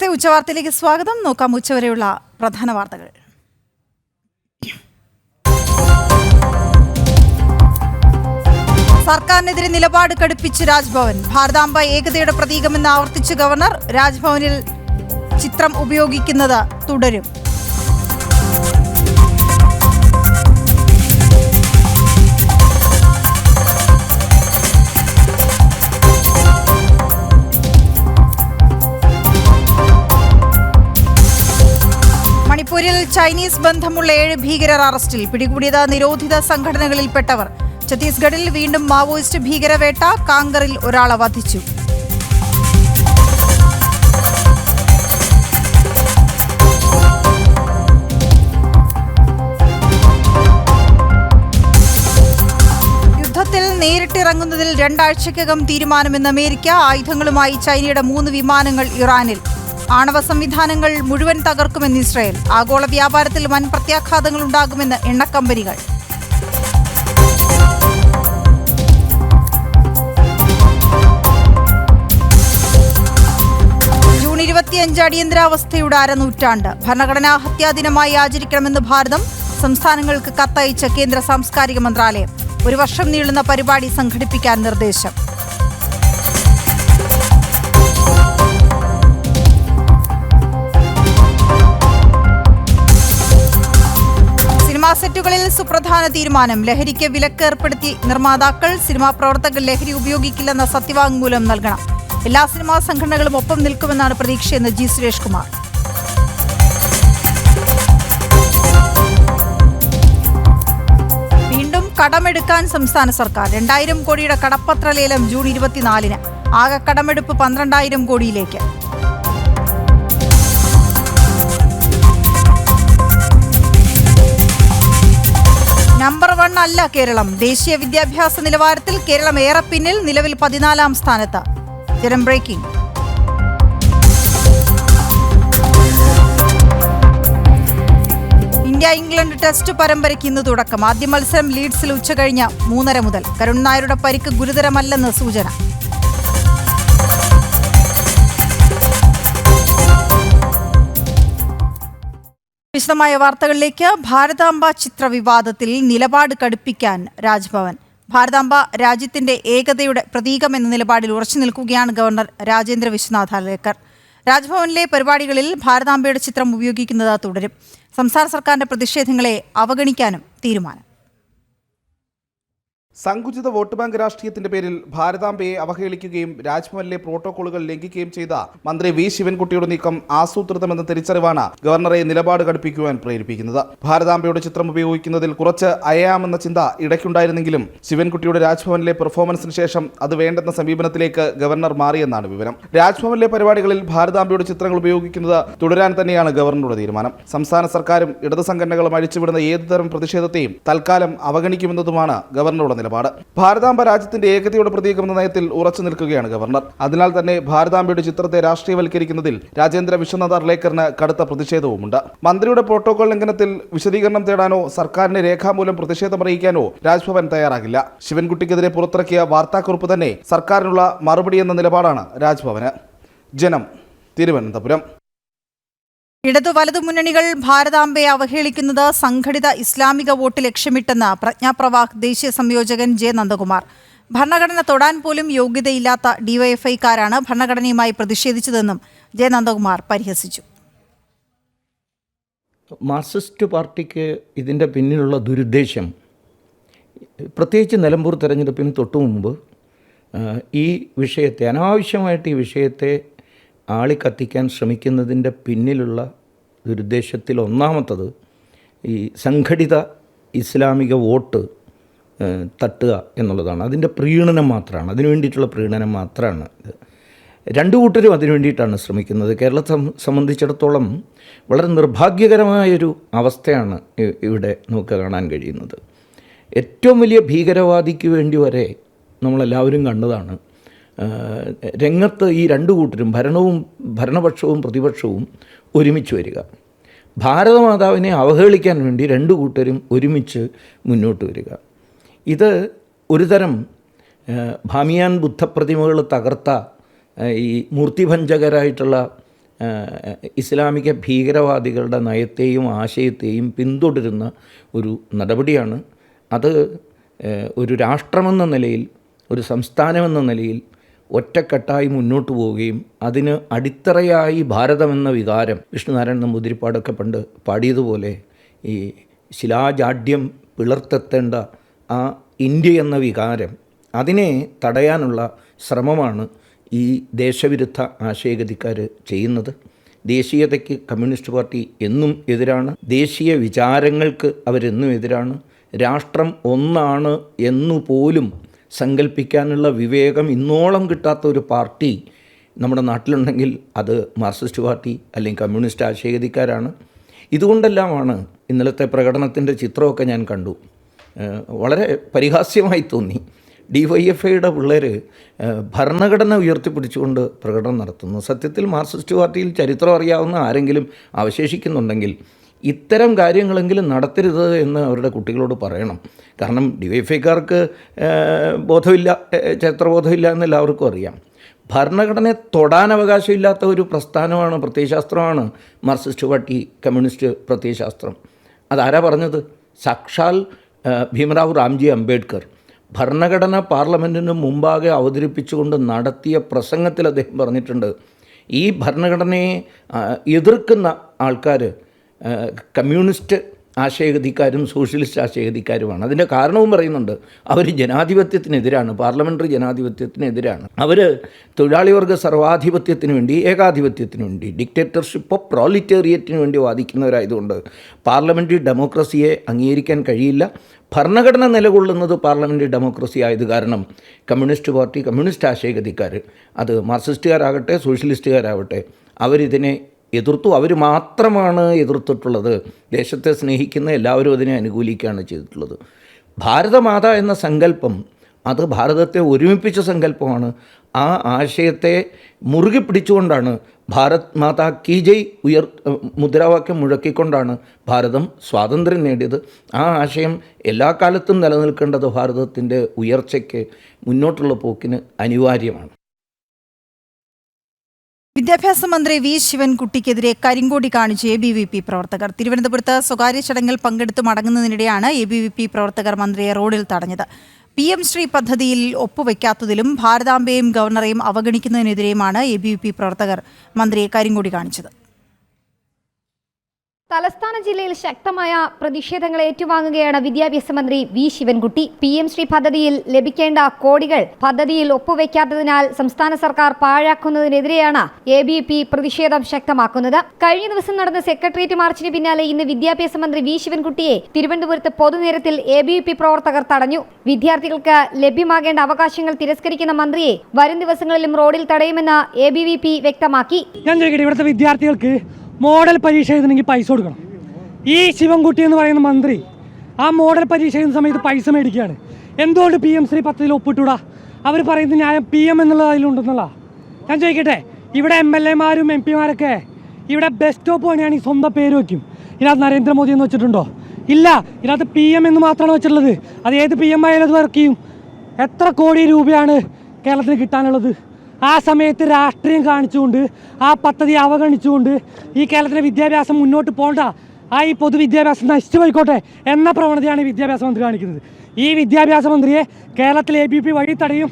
നമസ്തേ, ഉച്ചവാർത്തയിലേക്ക് സ്വാഗതം. നോക്കാം ഉച്ചവരെയുള്ള പ്രധാന വാർത്തകൾ. സർക്കാരിനെതിരെ നിലപാട് കടുപ്പിച്ച് രാജ്ഭവൻ. ഭാരതാംബ ഏകതയുടെ പ്രതീകമെന്ന് ആവർത്തിച്ച് ഗവർണർ. രാജ്ഭവനിൽ ചിത്രം ഉപയോഗിക്കുന്നത് തുടരും. മണിപ്പൂരിൽ ചൈനീസ് ബന്ധമുള്ള 7 ഭീകരർ അറസ്റ്റിൽ. പിടികൂടിയത് നിരോധിത സംഘടനകളിൽപ്പെട്ടവർ. ഛത്തീസ്ഗഡിൽ വീണ്ടും മാവോയിസ്റ്റ് ഭീകരവേട്ട. കാങ്കറിൽ ഒരാളെ വധിച്ചു. യുദ്ധത്തിൽ നേരിട്ടിറങ്ങുന്നതിൽ 2 ആഴ്ചയ്ക്കകം തീരുമാനമെന്ന് അമേരിക്ക. ആയുധങ്ങളുമായി ചൈനയുടെ 3 വിമാനങ്ങൾ ഇറാനിൽ. ആണവ സംവിധാനങ്ങൾ മുഴുവൻ തകർക്കുമെന്ന് ഇസ്രായേൽ. ആഗോള വ്യാപാരത്തിൽ വൻ പ്രത്യാഘാതങ്ങൾ ഉണ്ടാകുമെന്ന് എണ്ണക്കമ്പനികൾ. ജൂൺ 25 അടിയന്തരാവസ്ഥയുടെ അരനൂറ്റാണ്ട്. ഭരണഘടനാ ഹത്യാ ദിനമായി ആചരിക്കണമെന്ന് ഭാരതം. സംസ്ഥാനങ്ങൾക്ക് കത്തയച്ച കേന്ദ്ര സാംസ്കാരിക മന്ത്രാലയം. 1 വർഷം നീളുന്ന പരിപാടി സംഘടിപ്പിക്കാൻ നിർദ്ദേശം. സിനിമാ സെറ്റുകളിൽ സുപ്രധാന തീരുമാനം. ലഹരിക്ക് വിലക്ക് ഏർപ്പെടുത്തി നിർമ്മാതാക്കൾ. സിനിമാ പ്രവർത്തകർ ലഹരി ഉപയോഗിക്കില്ലെന്ന സത്യവാങ്മൂലം നൽകണം. എല്ലാ സിനിമാ സംഘടനകളും ഒപ്പം നിൽക്കുമെന്നാണ് പ്രതീക്ഷയെന്ന് ജി സുരേഷ് കുമാർ. വീണ്ടും കടമെടുക്കാൻ സംസ്ഥാന സർക്കാർ. 2000 കോടിയുടെ കടപ്പത്ര ലേലം ജൂൺ 24-ന്. ആകെ കടമെടുപ്പ് 12,000 കോടിയിലേക്ക്. നമ്പർ 1 അല്ല കേരളം. ദേശീയ വിദ്യാഭ്യാസ നിലവാരത്തിൽ കേരളം ഏറെ പിന്നിൽ. നിലവിൽ 14-ാം സ്ഥാനത്ത്. ജനം ബ്രേക്കിംഗ്. ഇന്ത്യ ഇംഗ്ലണ്ട് ടെസ്റ്റ് പരമ്പരയ്ക്ക് ഇന്ന് തുടക്കം. ആദ്യ മത്സരം ലീഡ്സിൽ ഉച്ചകഴിഞ്ഞ് 3:30 മുതൽ. കരുൺ നായരുടെ പരിക്ക് ഗുരുതരമല്ലെന്ന് സൂചന. വിശദമായ വാർത്തകളിലേക്ക്. ഭാരതാംബ ചിത്ര വിവാദത്തിൽ നിലപാട് കടുപ്പിക്കാൻ രാജ്ഭവൻ. ഭാരതാംബ രാജ്യത്തിന്റെ ഏകതയുടെ പ്രതീകമെന്ന നിലപാടിൽ ഉറച്ചു നിൽക്കുകയാണ് ഗവർണർ രാജേന്ദ്ര വിശ്വനാഥ് അർലേക്കർ. രാജ്ഭവനിലെ പരിപാടികളിൽ ഭാരതാംബയുടെ ചിത്രം ഉപയോഗിക്കുന്നത് തുടരും. സംസ്ഥാന സർക്കാരിന്റെ പ്രതിഷേധങ്ങളെ അവഗണിക്കാനും തീരുമാനം. സങ്കുചിത വോട്ട് ബാങ്ക് രാഷ്ട്രീയത്തിന്റെ പേരിൽ ഭാരതാംബയെ അവഹേളിക്കുകയും രാജ്ഭവനിലെ പ്രോട്ടോകോളുകൾ ലംഘിക്കുകയും ചെയ്ത മന്ത്രി വി ശിവൻകുട്ടിയുടെ നീക്കം ആസൂത്രിതമെന്ന തിരിച്ചറിവാണ് ഗവർണറെ നിലപാട് കടുപ്പിക്കുവാൻ പ്രേരിപ്പിക്കുന്നത്. ഭാരതാംബയുടെ ചിത്രം ഉപയോഗിക്കുന്നതിൽ കുറച്ച് അയയാമെന്ന ചിന്ത ഇടയ്ക്കുണ്ടായിരുന്നെങ്കിലും ശിവൻകുട്ടിയുടെ രാജ്ഭവനിലെ പെർഫോമൻസിന് ശേഷം അത് വേണ്ടെന്ന സമീപനത്തിലേക്ക് ഗവർണർ മാറിയെന്നാണ് വിവരം. രാജ്ഭവനിലെ പരിപാടികളിൽ ഭാരതാംബയുടെ ചിത്രങ്ങൾ ഉപയോഗിക്കുന്നത് തുടരാൻ തന്നെയാണ് ഗവർണറുടെ തീരുമാനം. സംസ്ഥാന സർക്കാരും ഇടത് സംഘടനകളും അഴിച്ചുവിടുന്ന ഏതുതരം പ്രതിഷേധത്തെയും തൽക്കാലം അവഗണിക്കുമെന്നതുമാണ് ഗവർണറുടെ നിലപാട്. ഭാരതാംബ രാജ്യത്തിന്റെ ഏകതയുടെ പ്രതീകമെന്ന നയത്തിൽ ഉറച്ചു നിൽക്കുകയാണ് ഗവർണർ. അതിനാൽ തന്നെ ഭാരതാംബയുടെ ചിത്രത്തെ രാഷ്ട്രീയവൽക്കരിക്കുന്നതിൽ രാജേന്ദ്ര വിശ്വനാഥ് അർലേക്കറിന് കടുത്ത പ്രതിഷേധവുമുണ്ട്. മന്ത്രിയുടെ പ്രോട്ടോകോൾ ലംഘനത്തിൽ വിശദീകരണം തേടാനോ സർക്കാരിനെ രേഖാമൂലം പ്രതിഷേധമറിയിക്കാനോ രാജ്ഭവൻ തയ്യാറാകില്ല. ശിവൻകുട്ടിക്കെതിരെ പുറത്തിറക്കിയ വാർത്താക്കുറിപ്പ് തന്നെ സർക്കാരിനുള്ള മറുപടി എന്ന നിലപാടാണ് രാജ്ഭവന്. ജനം, തിരുവനന്തപുരം. ഇടതു വലതു മുന്നണികൾ ഭാരതാംബയെ അവഹേളിക്കുന്നത് സംഘടിത ഇസ്ലാമിക വോട്ട് ലക്ഷ്യമിട്ടെന്ന് പ്രജ്ഞാപ്രവാഹ് ദേശീയ സംയോജകൻ ജെ നന്ദകുമാർ. ഭരണഘടന തൊടാൻ പോലും യോഗ്യതയില്ലാത്ത ഡിവൈഎഫ്ഐക്കാരാണ് ഭരണഘടനയുമായി പ്രതിഷേധിച്ചതെന്നും ജെ നന്ദകുമാർ പരിഹസിച്ചു. മാർക്സിസ്റ്റ് പാർട്ടിക്ക് ഇതിൻ്റെ പിന്നിലുള്ള ദുരുദ്ദേശം, പ്രത്യേകിച്ച് നിലമ്പൂർ തെരഞ്ഞെടുപ്പിന് തൊട്ടു മുമ്പ് ഈ വിഷയത്തെ, അനാവശ്യമായിട്ട് ഈ വിഷയത്തെ ആളിക്കത്തിക്കാൻ ശ്രമിക്കുന്നതിൻ്റെ പിന്നിലുള്ള ദുരുദ്ദേശത്തിൽ ഒന്നാമത്തത് ഈ സംഘടിത ഇസ്ലാമിക വോട്ട് തട്ടുക എന്നുള്ളതാണ്. അതിൻ്റെ പ്രീണനം മാത്രമാണ്, അതിനു വേണ്ടിയിട്ടുള്ള പ്രീണനം മാത്രമാണ് ഇത്. 2 കൂട്ടരും അതിനു വേണ്ടിയിട്ടാണ് ശ്രമിക്കുന്നത്. കേരളത്തെ സംബന്ധിച്ചിടത്തോളം വളരെ നിർഭാഗ്യകരമായൊരു അവസ്ഥയാണ് ഇവിടെ നമുക്ക് കാണാൻ കഴിയുന്നത്. ഏറ്റവും വലിയ ഭീകരവാദിക്ക് വേണ്ടി വരെ നമ്മളെല്ലാവരും കണ്ടതാണ് രംഗത്ത് ഈ 2 കൂട്ടരും, ഭരണപക്ഷവും പ്രതിപക്ഷവും ഒരുമിച്ച് വരിക. ഭാരതമാതാവിനെ അവഹേളിക്കാൻ വേണ്ടി 2 കൂട്ടരും ഒരുമിച്ച് മുന്നോട്ട് വരിക. ഇത് ഒരു തരം ഭാമിയാൻ ബുദ്ധപ്രതിമകൾ തകർത്ത ഈ മൂർത്തിഭഞ്ജകരായിട്ടുള്ള ഇസ്ലാമിക ഭീകരവാദികളുടെ നയത്തെയും ആശയത്തെയും പിന്തുടരുന്ന ഒരു നടപടിയാണ്. അത് ഒരു രാഷ്ട്രമെന്ന നിലയിൽ, ഒരു സംസ്ഥാനമെന്ന നിലയിൽ ഒറ്റക്കെട്ടായി മുന്നോട്ട് പോവുകയും അതിന് അടിത്തറയായി ഭാരതമെന്ന വികാരം വിഷ്ണുനാരായണ നമ്പൂതിരിപ്പാടൊക്കെ പണ്ട് പാടിയതുപോലെ ഈ ശിലാജാഡ്യം പിളർത്തെത്തേണ്ട ആ ഇന്ത്യ എന്ന വികാരം, അതിനെ തടയാനുള്ള ശ്രമമാണ് ഈ ദേശവിരുദ്ധ ആശയഗതിക്കാർ ചെയ്യുന്നത്. ദേശീയതയ്ക്ക് കമ്മ്യൂണിസ്റ്റ് പാർട്ടി എന്നും എതിരാണ്. ദേശീയ വിചാരങ്ങൾക്ക് അവരെന്നും എതിരാണ്. രാഷ്ട്രം ഒന്നാണ് എന്നുപോലും സങ്കല്പിക്കാനുള്ള വിവേകം ഇന്നോളം കിട്ടാത്ത ഒരു പാർട്ടി നമ്മുടെ നാട്ടിലുണ്ടെങ്കിൽ അത് മാർക്സിസ്റ്റ് പാർട്ടി അല്ലെങ്കിൽ കമ്മ്യൂണിസ്റ്റ് ആശയഗതിക്കാരാണ്. ഇതുകൊണ്ടെല്ലാമാണ് ഇന്നലത്തെ പ്രകടനത്തിൻ്റെ ചിത്രമൊക്കെ ഞാൻ കണ്ടു. വളരെ പരിഹാസ്യമായി തോന്നി. DYFIയുടെ പിള്ളേർ ഭരണഘടന ഉയർത്തിപ്പിടിച്ചുകൊണ്ട് പ്രകടനം നടത്തുന്നു. സത്യത്തിൽ മാർക്സിസ്റ്റ് പാർട്ടിയിൽ ചരിത്രം അറിയാവുന്ന ആരെങ്കിലും അവശേഷിക്കുന്നുണ്ടെങ്കിൽ ഇത്തരം കാര്യങ്ങളെങ്കിലും നടത്തരുത് എന്ന് അവരുടെ കുട്ടികളോട് പറയണം. കാരണം DYFIക്കാർക്ക് ബോധമില്ല, ചരിത്രബോധമില്ല എന്ന് എല്ലാവർക്കും അറിയാം. ഭരണഘടനയെ തൊടാൻ അവകാശമില്ലാത്ത ഒരു പ്രസ്ഥാനമാണ്, പ്രത്യയശാസ്ത്രമാണ് മാർക്സിസ്റ്റ് പാർട്ടി, കമ്മ്യൂണിസ്റ്റ് പ്രത്യയശാസ്ത്രം. അതാരാ പറഞ്ഞത്? സാക്ഷാൽ ഭീമറാവു രാംജി അംബേദ്കർ ഭരണഘടന പാർലമെൻറ്റിന് മുമ്പാകെ അവതരിപ്പിച്ചുകൊണ്ട് നടത്തിയ പ്രസംഗത്തിൽ അദ്ദേഹം പറഞ്ഞിട്ടുണ്ട്, ഈ ഭരണഘടനയെ എതിർക്കുന്ന ആൾക്കാർ കമ്മ്യൂണിസ്റ്റ് ആശയഗതിക്കാരും സോഷ്യലിസ്റ്റ് ആശയഗതിക്കാരുമാണ്. അതിൻ്റെ കാരണവും പറയുന്നുണ്ട്. അവർ ജനാധിപത്യത്തിനെതിരാണ്, പാർലമെൻ്ററി ജനാധിപത്യത്തിനെതിരാണ്. അവർ തൊഴിലാളി വർഗ സർവാധിപത്യത്തിന് വേണ്ടി, ഏകാധിപത്യത്തിന് വേണ്ടി, ഡിക്റ്റേറ്റർഷിപ്പ് ഓഫ് പ്രോലിറ്റേറിയറ്റിന് വേണ്ടി വാദിക്കുന്നവരായതുകൊണ്ട് പാർലമെൻ്ററി ഡെമോക്രസിയെ അംഗീകരിക്കാൻ കഴിയില്ല. ഭരണഘടന നിലകൊള്ളുന്നത് പാർലമെൻ്ററി ഡെമോക്രസി ആയത് കാരണം കമ്മ്യൂണിസ്റ്റ് പാർട്ടി, കമ്മ്യൂണിസ്റ്റ് ആശയഗതിക്കാർ, അത് മാർക്സിസ്റ്റുകാരാകട്ടെ സോഷ്യലിസ്റ്റുകാരാവട്ടെ, അവരിതിനെ എതിർത്തു. അവർ മാത്രമാണ് എതിർത്തിട്ടുള്ളത്. ദേശത്തെ സ്നേഹിക്കുന്ന എല്ലാവരും അതിനെ അനുകൂലിക്കുകയാണ് ചെയ്തിട്ടുള്ളത്. ഭാരതമാത എന്ന സങ്കല്പം അത് ഭാരതത്തെ ഒരുമിപ്പിച്ച സങ്കല്പമാണ്. ആ ആശയത്തെ മുറുകെ പിടിച്ചുകൊണ്ടാണ് ഭാരത് മാതാ കീ ജയ് മുദ്രാവാക്യം മുഴക്കിക്കൊണ്ടാണ് ഭാരതം സ്വാതന്ത്ര്യം നേടിയത്. ആ ആശയം എല്ലാ കാലത്തും നിലനിൽക്കേണ്ടത് ഭാരതത്തിൻ്റെ ഉയർച്ചയ്ക്ക്, മുന്നോട്ടുള്ള പോക്കിന് അനിവാര്യമാണ്. വിദ്യാഭ്യാസ മന്ത്രി വി ശിവൻകുട്ടിക്കെതിരെ കരിങ്കൊടി കാണിച്ച് ABVP പ്രവർത്തകർ. തിരുവനന്തപുരത്ത് സ്വകാര്യ ചടങ്ങിൽ പങ്കെടുത്ത് മടങ്ങുന്നതിനിടെയാണ് ABVP പ്രവർത്തകർ മന്ത്രിയെ റോഡിൽ തടഞ്ഞത്. PM ശ്രീ പദ്ധതിയിൽ ഒപ്പുവെക്കാത്തതിലും ഭാരതാംബയെയും ഗവർണറെയും അവഗണിക്കുന്നതിനെതിരെയുമാണ് ABVP പ്രവർത്തകർ മന്ത്രിയെ കരിങ്കൊടി കാണിച്ചത്. തലസ്ഥാന ജില്ലയിൽ ശക്തമായ പ്രതിഷേധങ്ങൾ ഏറ്റുവാങ്ങുകയാണ് വിദ്യാഭ്യാസ മന്ത്രി വി ശിവൻകുട്ടി. PM ശ്രീ പദ്ധതിയിൽ ലഭിക്കേണ്ട കോടികൾ പദ്ധതിയിൽ ഒപ്പുവെക്കാത്തതിനാൽ സംസ്ഥാന സർക്കാർ പാഴാക്കുന്നതിനെതിരെയാണ് ABVP പ്രതിഷേധം ശക്തമാക്കുന്നത്. കഴിഞ്ഞ ദിവസം നടന്ന സെക്രട്ടേറിയറ്റ് മാർച്ചിന് പിന്നാലെ ഇന്ന് വിദ്യാഭ്യാസ മന്ത്രി വി ശിവൻകുട്ടിയെ തിരുവനന്തപുരത്ത് പൊതുനിരത്തിൽ ABVP പ്രവർത്തകർ തടഞ്ഞു. വിദ്യാർത്ഥികൾക്ക് ലഭ്യമാകേണ്ട അവകാശങ്ങൾ തിരസ്കരിക്കുന്ന മന്ത്രിയെ വരും ദിവസങ്ങളിലും റോഡിൽ തടയുമെന്ന് ABVP വ്യക്തമാക്കി. ഇവിടുത്തെ വിദ്യാർത്ഥികൾക്ക് മോഡൽ പരീക്ഷ എഴുതണമെങ്കിൽ പൈസ കൊടുക്കണം. ഈ ശിവൻകുട്ടി എന്ന് പറയുന്ന മന്ത്രി ആ മോഡൽ പരീക്ഷ എഴുതുന്ന സമയത്ത് പൈസ മേടിക്കുകയാണ്. എന്തുകൊണ്ട് PM ശ്രീ പദ്ധതിയിൽ ഒപ്പിട്ടൂടാ? അവർ പറയുന്ന ന്യായം PM എന്നുള്ളത് അതിലുണ്ടെന്നുള്ള. ഞാൻ ചോദിക്കട്ടെ, ഇവിടെ MLA-മാരും MP-മാരൊക്കെ ഇവിടെ ബസ് സ്റ്റോപ്പ് പണിയാണെങ്കിൽ സ്വന്തം പേര് വയ്ക്കും. ഇതിനകത്ത് നരേന്ദ്രമോദി എന്ന് വെച്ചിട്ടുണ്ടോ? ഇല്ല, ഇതിനകത്ത് PM എന്ന് മാത്രമാണ് വെച്ചിട്ടുള്ളത്. അത് ഏത് PM ആയാലും അത് വർക്ക് ചെയ്യും. എത്ര കോടി രൂപയാണ് കേരളത്തിന് കിട്ടാനുള്ളത്? ആ സമയത്ത് രാഷ്ട്രീയം കാണിച്ചുകൊണ്ട് ആ പദ്ധതി അവഗണിച്ചുകൊണ്ട് ഈ കേരളത്തിലെ വിദ്യാഭ്യാസം മുന്നോട്ട് പോകണ്ട, ഈ പൊതുവിദ്യാഭ്യാസം നശിച്ചു പോയിക്കോട്ടെ എന്ന പ്രവണതയാണ് ഈ വിദ്യാഭ്യാസ മന്ത്രി കാണിക്കുന്നത്. ഈ വിദ്യാഭ്യാസ മന്ത്രിയെ കേരളത്തിലെ ABVP വഴി തടയും.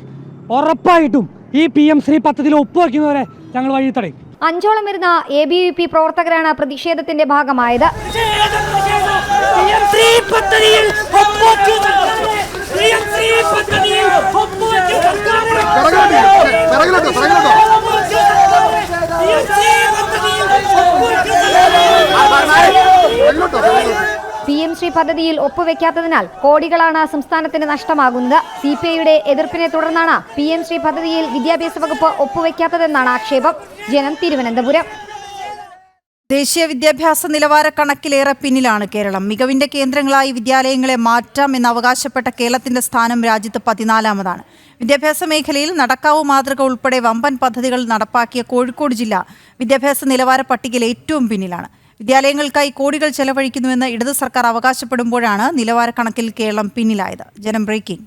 ഉറപ്പായിട്ടും ഈ PM ശ്രീ പദ്ധതിയിൽ ഒപ്പുവയ്ക്കുന്നവരെ ഞങ്ങൾ വഴി തടയും. 5ഓളം വരുന്ന ABVP പ്രവർത്തകരാണ് പ്രതിഷേധത്തിന്റെ ഭാഗമായത്. PM ശ്രീ പദ്ധതിയിൽ ഒപ്പുവെക്കാത്തതിനാൽ കോടികളാണ് സംസ്ഥാനത്തിന് നഷ്ടമാകുന്നത്. CPIയുടെ എതിർപ്പിനെ തുടർന്നാണ് PM ശ്രീ പദ്ധതിയിൽ വിദ്യാഭ്യാസ വകുപ്പ് ഒപ്പുവെക്കാത്തതെന്നാണ് ആക്ഷേപം. ജനം, തിരുവനന്തപുരം. ദേശീയ വിദ്യാഭ്യാസ നിലവാര കണക്കിലേറെ പിന്നിലാണ് കേരളം. മികവിന്റെ കേന്ദ്രങ്ങളായി വിദ്യാലയങ്ങളെ മാറ്റാം എന്ന് അവകാശപ്പെട്ട കേരളത്തിന്റെ സ്ഥാനം രാജ്യത്ത് 14ാമതാണ്. വിദ്യാഭ്യാസ മേഖലയിൽ നടക്കാവ് മാതൃക ഉൾപ്പെടെ വമ്പൻ പദ്ധതികൾ നടപ്പാക്കിയ കോഴിക്കോട് ജില്ല വിദ്യാഭ്യാസ നിലവാര പട്ടികയിൽ ഏറ്റവും പിന്നിലാണ്. വിദ്യാലയങ്ങൾക്കായി കോടികൾ ചെലവഴിക്കുന്നുവെന്ന് ഇടത് സർക്കാർ അവകാശപ്പെടുമ്പോഴാണ് നിലവാര കണക്കിൽ കേരളം പിന്നിലായത്. ജനം ബ്രേക്കിംഗ്.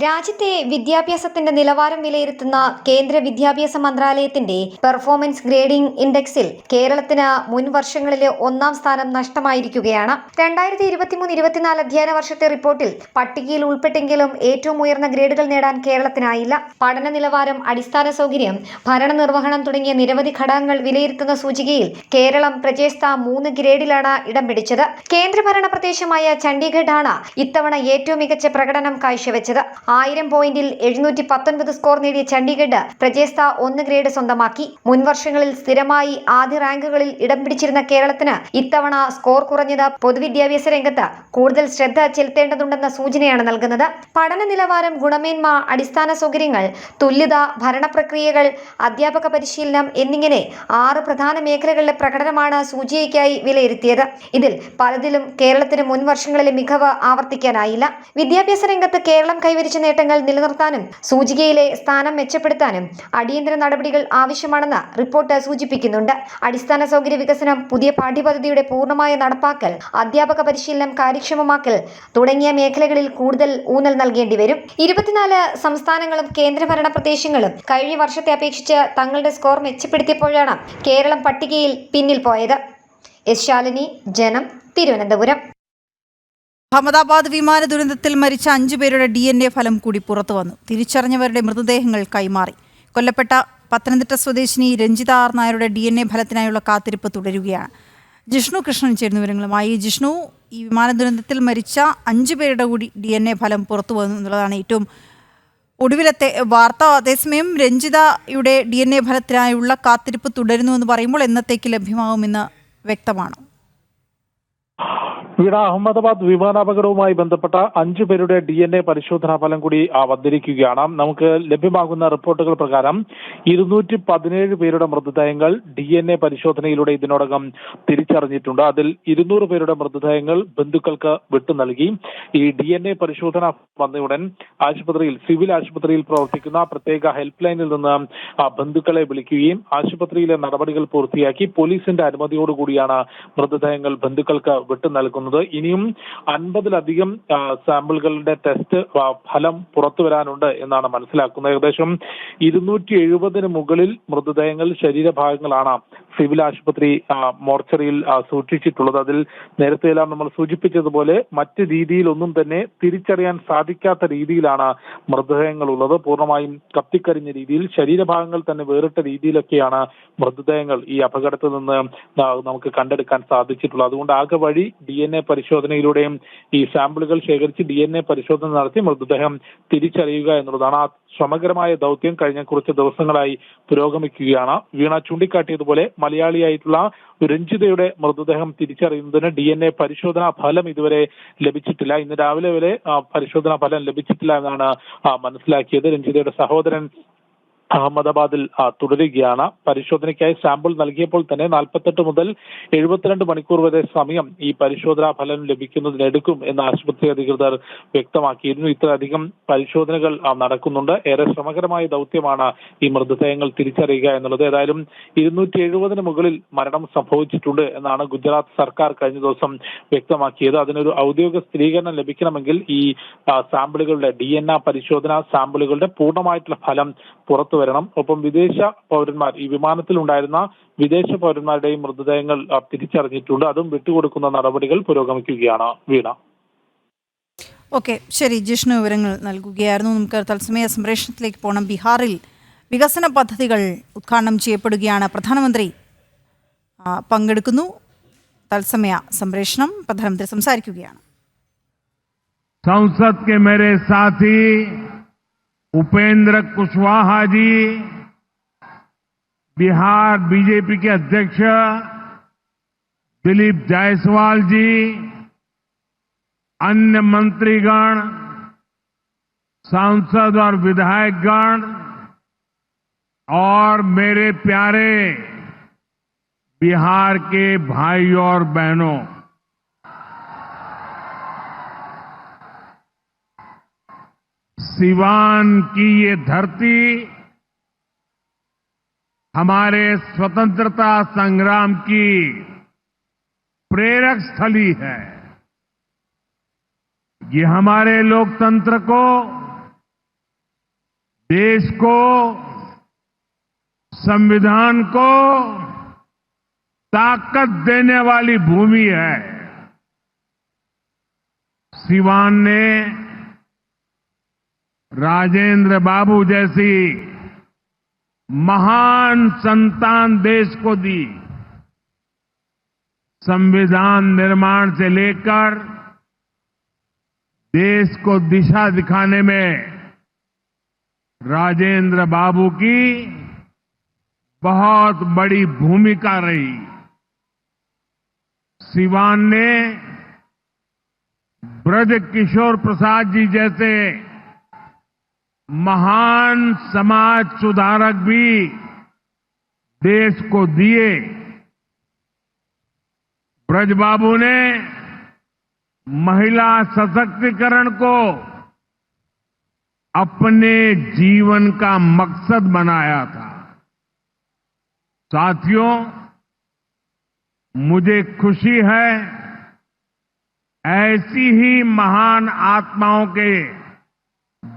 രാജ്യത്തെ വിദ്യാഭ്യാസത്തിന്റെ നിലവാരം വിലയിരുത്തുന്ന കേന്ദ്ര വിദ്യാഭ്യാസ മന്ത്രാലയത്തിന്റെ പെർഫോമൻസ് ഗ്രേഡിംഗ് ഇൻഡെക്സിൽ കേരളത്തിന് മുൻ വർഷങ്ങളിലെ 1-ാം സ്ഥാനം നഷ്ടമായിരിക്കുകയാണ്. 2023-24 അധ്യയന വർഷത്തെ റിപ്പോർട്ടിൽ പട്ടികയിൽ ഉൾപ്പെട്ടെങ്കിലും ഏറ്റവും ഉയർന്ന ഗ്രേഡുകൾ നേടാൻ കേരളത്തിനായില്ല. പഠന നിലവാരം, അടിസ്ഥാന സൗകര്യം, ഭരണനിർവഹണം തുടങ്ങിയ നിരവധി ഘടകങ്ങൾ വിലയിരുത്തുന്ന സൂചികയിൽ കേരളം പ്രജേസ്ത 3 ഗ്രേഡിലാണ് ഇടം പിടിച്ചത്. കേന്ദ്രഭരണ പ്രദേശമായ ചണ്ഡീഗഡ് ആണ് ഇത്തവണ ഏറ്റവും മികച്ച പ്രകടനം കാഴ്ചവെച്ചത്. 1000 പോയിന്റിൽ 719 സ്കോർ നേടിയ ചണ്ഡീഗഡ് പ്രജേസ്ത 1 ഗ്രേഡ് സ്വന്തമാക്കി. മുൻ വർഷങ്ങളിൽ സ്ഥിരമായി ആദ്യ റാങ്കുകളിൽ ഇടം പിടിച്ചിരുന്ന കേരളത്തിന് ഇത്തവണ സ്കോർ കുറഞ്ഞത് പൊതുവിദ്യാഭ്യാസ രംഗത്ത് കൂടുതൽ ശ്രദ്ധ ചെലുത്തേണ്ടതുണ്ടെന്ന സൂചനയാണ് നൽകുന്നത്. പഠന നിലവാരം, ഗുണമേന്മ, അടിസ്ഥാന സൗകര്യങ്ങൾ, തുല്യത, ഭരണപ്രക്രിയകൾ, അധ്യാപക പരിശീലനം എന്നിങ്ങനെ 6 പ്രധാന മേഖലകളിലെ പ്രകടനമാണ് സൂചികയ്ക്കായി വിലയിരുത്തിയത്. ഇതിൽ പലതിലും കേരളത്തിന് മുൻ വർഷങ്ങളിലെ മികവ് ആവർത്തിക്കാനായില്ല. വിദ്യാഭ്യാസ രംഗത്ത് കേരളം കൈവരിച്ച നേട്ടങ്ങൾ നിലനിർത്താനും സൂചികയിലെ സ്ഥാനം മെച്ചപ്പെടുത്താനും അടിയന്തര നടപടികൾ ആവശ്യമാണെന്ന് റിപ്പോർട്ട് സൂചിപ്പിക്കുന്നുണ്ട്. അടിസ്ഥാന സൗകര്യ വികസനം, പുതിയ പാഠ്യപദ്ധതിയുടെ പൂർണ്ണമായ നടപ്പാക്കൽ, അധ്യാപക പരിശീലനം കാര്യക്ഷമമാക്കൽ തുടങ്ങിയ മേഖലകളിൽ കൂടുതൽ ഊന്നൽ നൽകേണ്ടി വരും. 24 സംസ്ഥാനങ്ങളും കേന്ദ്രഭരണ പ്രദേശങ്ങളും കഴിഞ്ഞ വർഷത്തെ അപേക്ഷിച്ച് തങ്ങളുടെ സ്കോർ മെച്ചപ്പെടുത്തിയപ്പോഴാണ് കേരളം പട്ടികയിൽ പിന്നിൽ പോയത്. എസ് ശാലിനി, ജനം, തിരുവനന്തപുരം. അഹമ്മദാബാദ് വിമാന ദുരന്തത്തിൽ മരിച്ച 5 പേരുടെ DNA ഫലം കൂടി പുറത്തുവന്നു. തിരിച്ചറിഞ്ഞവരുടെ മൃതദേഹങ്ങൾ കൈമാറി. കൊല്ലപ്പെട്ട പത്തനംതിട്ട സ്വദേശിനി രഞ്ജിത ആർ നായരുടെ DNA ഫലത്തിനായുള്ള കാത്തിരിപ്പ് തുടരുകയാണ്. ജിഷ്ണു കൃഷ്ണൻ ചേരുന്ന വിവരങ്ങളുമായി. ജിഷ്ണു, ഈ വിമാന ദുരന്തത്തിൽ മരിച്ച 5 പേരുടെ കൂടി DNA ഫലം പുറത്തു വന്നു എന്നുള്ളതാണ് ഏറ്റവും ഒടുവിലത്തെ വാർത്ത. അതേസമയം രഞ്ജിതയുടെ DNA ഫലത്തിനായുള്ള കാത്തിരിപ്പ് തുടരുന്നു എന്ന് പറയുമ്പോൾ എന്നത്തേക്ക് ലഭ്യമാകുമെന്ന് വ്യക്തമാണോ? അഹമ്മദാബാദ് വിമാനാപകടവുമായി ബന്ധപ്പെട്ട 5 പേരുടെ DNA പരിശോധനാ ഫലം കൂടി വന്നിരിക്കുകയാണ്. നമുക്ക് ലഭ്യമാകുന്ന റിപ്പോർട്ടുകൾ പ്രകാരം 217 പേരുടെ മൃതദേഹങ്ങൾ DNA പരിശോധനയിലൂടെ ഇതിനോടകം തിരിച്ചറിഞ്ഞിട്ടുണ്ട്. അതിൽ 200 പേരുടെ മൃതദേഹങ്ങൾ ബന്ധുക്കൾക്ക് വിട്ടു നൽകി. ഈ DNA പരിശോധന വന്നയുടൻ സിവിൽ ആശുപത്രിയിൽ പ്രവർത്തിക്കുന്ന പ്രത്യേക ഹെൽപ്പ് ലൈനിൽ നിന്ന് ബന്ധുക്കളെ വിളിക്കുകയും ആശുപത്രിയിലെ നടപടികൾ പൂർത്തിയാക്കി പോലീസിന്റെ അനുമതിയോടുകൂടിയാണ് മൃതദേഹങ്ങൾ ബന്ധുക്കൾക്ക് വിട്ടു നൽകുന്നത്. ഇനിയും 50-ലധികം സാമ്പിളുകളുടെ ടെസ്റ്റ് ഫലം പുറത്തു വരാനുണ്ട് എന്നാണ് മനസ്സിലാക്കുന്നത്. ഏകദേശം 270-ന് മുകളിൽ മൃതദേഹങ്ങൾ, ശരീരഭാഗങ്ങളാണ് സിവിൽ ആശുപത്രി മോർച്ചറിയിൽ സൂക്ഷിച്ചിട്ടുള്ളത്. അതിൽ നേരത്തെയെല്ലാം നമ്മൾ സൂചിപ്പിച്ചതുപോലെ മറ്റ് രീതിയിലൊന്നും തന്നെ തിരിച്ചറിയാൻ സാധിക്കാത്ത രീതിയിലാണ് മൃതദേഹങ്ങൾ ഉള്ളത്. പൂർണ്ണമായും കത്തിക്കരിഞ്ഞ രീതിയിൽ, ശരീരഭാഗങ്ങൾ തന്നെ വേറിട്ട രീതിയിലൊക്കെയാണ് മൃതദേഹങ്ങൾ ഈ അപകടത്തിൽ നിന്ന് നമുക്ക് കണ്ടെടുക്കാൻ സാധിച്ചിട്ടുള്ളത്. അതുകൊണ്ട് ആകെ വഴി DNA പരിശോധനയിലൂടെയും ഈ സാമ്പിളുകൾ ശേഖരിച്ച് DNA പരിശോധന നടത്തി മൃതദേഹം തിരിച്ചറിയുക എന്നുള്ളതാണ്. ആ ശ്രമകരമായ ദൗത്യം കഴിഞ്ഞ കുറച്ച് ദിവസങ്ങളായി പുരോഗമിക്കുകയാണ്. വീണ ചൂണ്ടിക്കാട്ടിയതുപോലെ മലയാളിയായിട്ടുള്ള രഞ്ജിതയുടെ മൃതദേഹം തിരിച്ചറിയുന്നതിന് DNA പരിശോധനാ ഫലം ഇതുവരെ ലഭിച്ചിട്ടില്ല. ഇന്ന് രാവിലെ വരെ പരിശോധനാ ഫലം ലഭിച്ചിട്ടില്ല എന്നാണ് മനസ്സിലാക്കിയത്. രഞ്ജിതയുടെ സഹോദരൻ അഹമ്മദാബാദിൽ തുടരുകയാണ്. പരിശോധനയ്ക്കായി സാമ്പിൾ നൽകിയപ്പോൾ തന്നെ 48 മുതൽ 72 മണിക്കൂർ വരെ സമയം ഈ പരിശോധനാ ഫലം ലഭിക്കുന്നതിനെടുക്കും എന്ന് ആശുപത്രി അധികൃതർ വ്യക്തമാക്കിയിരുന്നു. ഇത്രയധികം പരിശോധനകൾ നടക്കുന്നുണ്ട്. ഏറെ ശ്രമകരമായ ദൗത്യമാണ് ഈ മൃതദേഹങ്ങൾ തിരിച്ചറിയുക എന്നുള്ളത്. ഏതായാലും 270-ന് മുകളിൽ മരണം സംഭവിച്ചിട്ടുണ്ട് എന്നാണ് ഗുജറാത്ത് സർക്കാർ കഴിഞ്ഞ ദിവസം വ്യക്തമാക്കിയത്. അതിനൊരു ഔദ്യോഗിക സ്ഥിരീകരണം ലഭിക്കണമെങ്കിൽ ഈ സാമ്പിളുകളുടെ DNA പരിശോധനാ സാമ്പിളുകളുടെ പൂർണ്ണമായിട്ടുള്ള ഫലം പുറത്തു വരണം. ഒപ്പം വിദേശ പൗരന്മാർ, ഈ വിമാനത്തിലുണ്ടായിരുന്ന വിദേശ പൗരന്മാരുടെയും മൃതദേഹങ്ങൾ തിരിച്ചറിഞ്ഞിട്ടുണ്ട്. അതും വിട്ടുകൊടുക്കുന്ന നടപടികൾ പുരോഗമിക്കുകയാണ്. വീണ. ഓക്കെ, ശരി. ജിഷ്ണു വിവരങ്ങൾ നൽകുകയായിരുന്നു. നമുക്ക് തത്സമയ സംപ്രേഷണത്തിലേക്ക് പോകണം. ബീഹാറിൽ വികസന പദ്ധതികൾ ഉദ്ഘാടനം ചെയ്യപ്പെടുകയാണ്. പ്രധാനമന്ത്രി പങ്കെടുക്കുന്നു. തത്സമയ സംപ്രേഷണം. പ്രധാനമന്ത്രി സംസാരിക്കുകയാണ്. संसद के मेरे साथी उपेंद्र कुशवाहा जी, बिहार बीजेपी के अध्यक्ष दिलीप जायसवाल जी, अन्य मंत्रीगण, सांसद और विधायकगण और मेरे प्यारे बिहार के भाई और बहनों, सिवान की ये धरती हमारे स्वतंत्रता संग्राम की प्रेरक स्थली है। ये हमारे लोकतंत्र को देश को, संविधान को ताकत देने वाली भूमि है। सिवान ने राजेंद्र बाबू जैसी महान संतान देश को दी। संविधान निर्माण से लेकर देश को दिशा दिखाने में राजेंद्र बाबू की बहुत बड़ी भूमिका रही। सिवान ने ब्रज किशोर प्रसाद जी जैसे महान समाज सुधारक भी देश को दिए। ब्रज बाबू ने महिला सशक्तिकरण को अपने जीवन का मकसद बनाया था। साथियों, मुझे खुशी है ऐसी ही महान आत्माओं के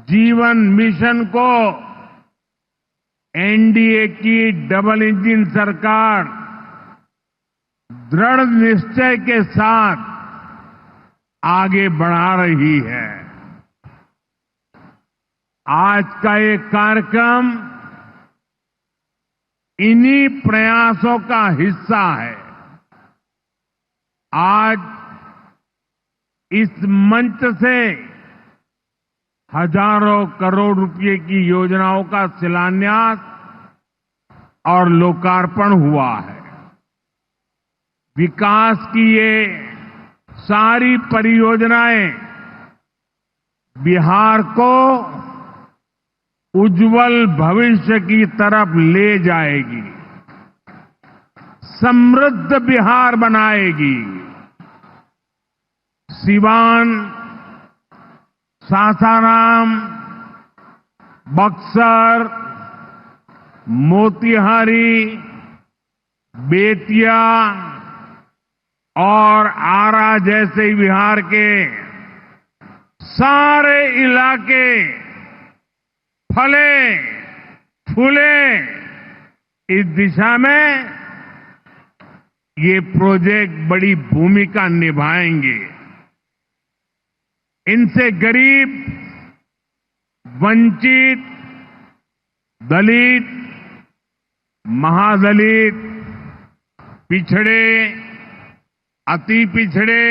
जीवन मिशन को एनडीए की डबल इंजन सरकार दृढ़ निश्चय के साथ आगे बढ़ा रही है। आज का ये कार्यक्रम इन्हीं प्रयासों का हिस्सा है। आज इस मंच से हजारों करोड़ रुपए की योजनाओं का शिलान्यास और लोकार्पण हुआ है। विकास की ये सारी परियोजनाएं बिहार को उज्जवल भविष्य की तरफ ले जाएगी, समृद्ध बिहार बनाएगी। सिवान, सासाराम, बक्सर, मोतिहारी, बेतिया और आरा जैसे बिहार के सारे इलाके फले फूले। इस दिशा में ये प्रोजेक्ट बड़ी भूमिका निभाएंगे। इनसे गरीब, वंचित, दलित, महादलित, पिछड़े, अति पिछड़े,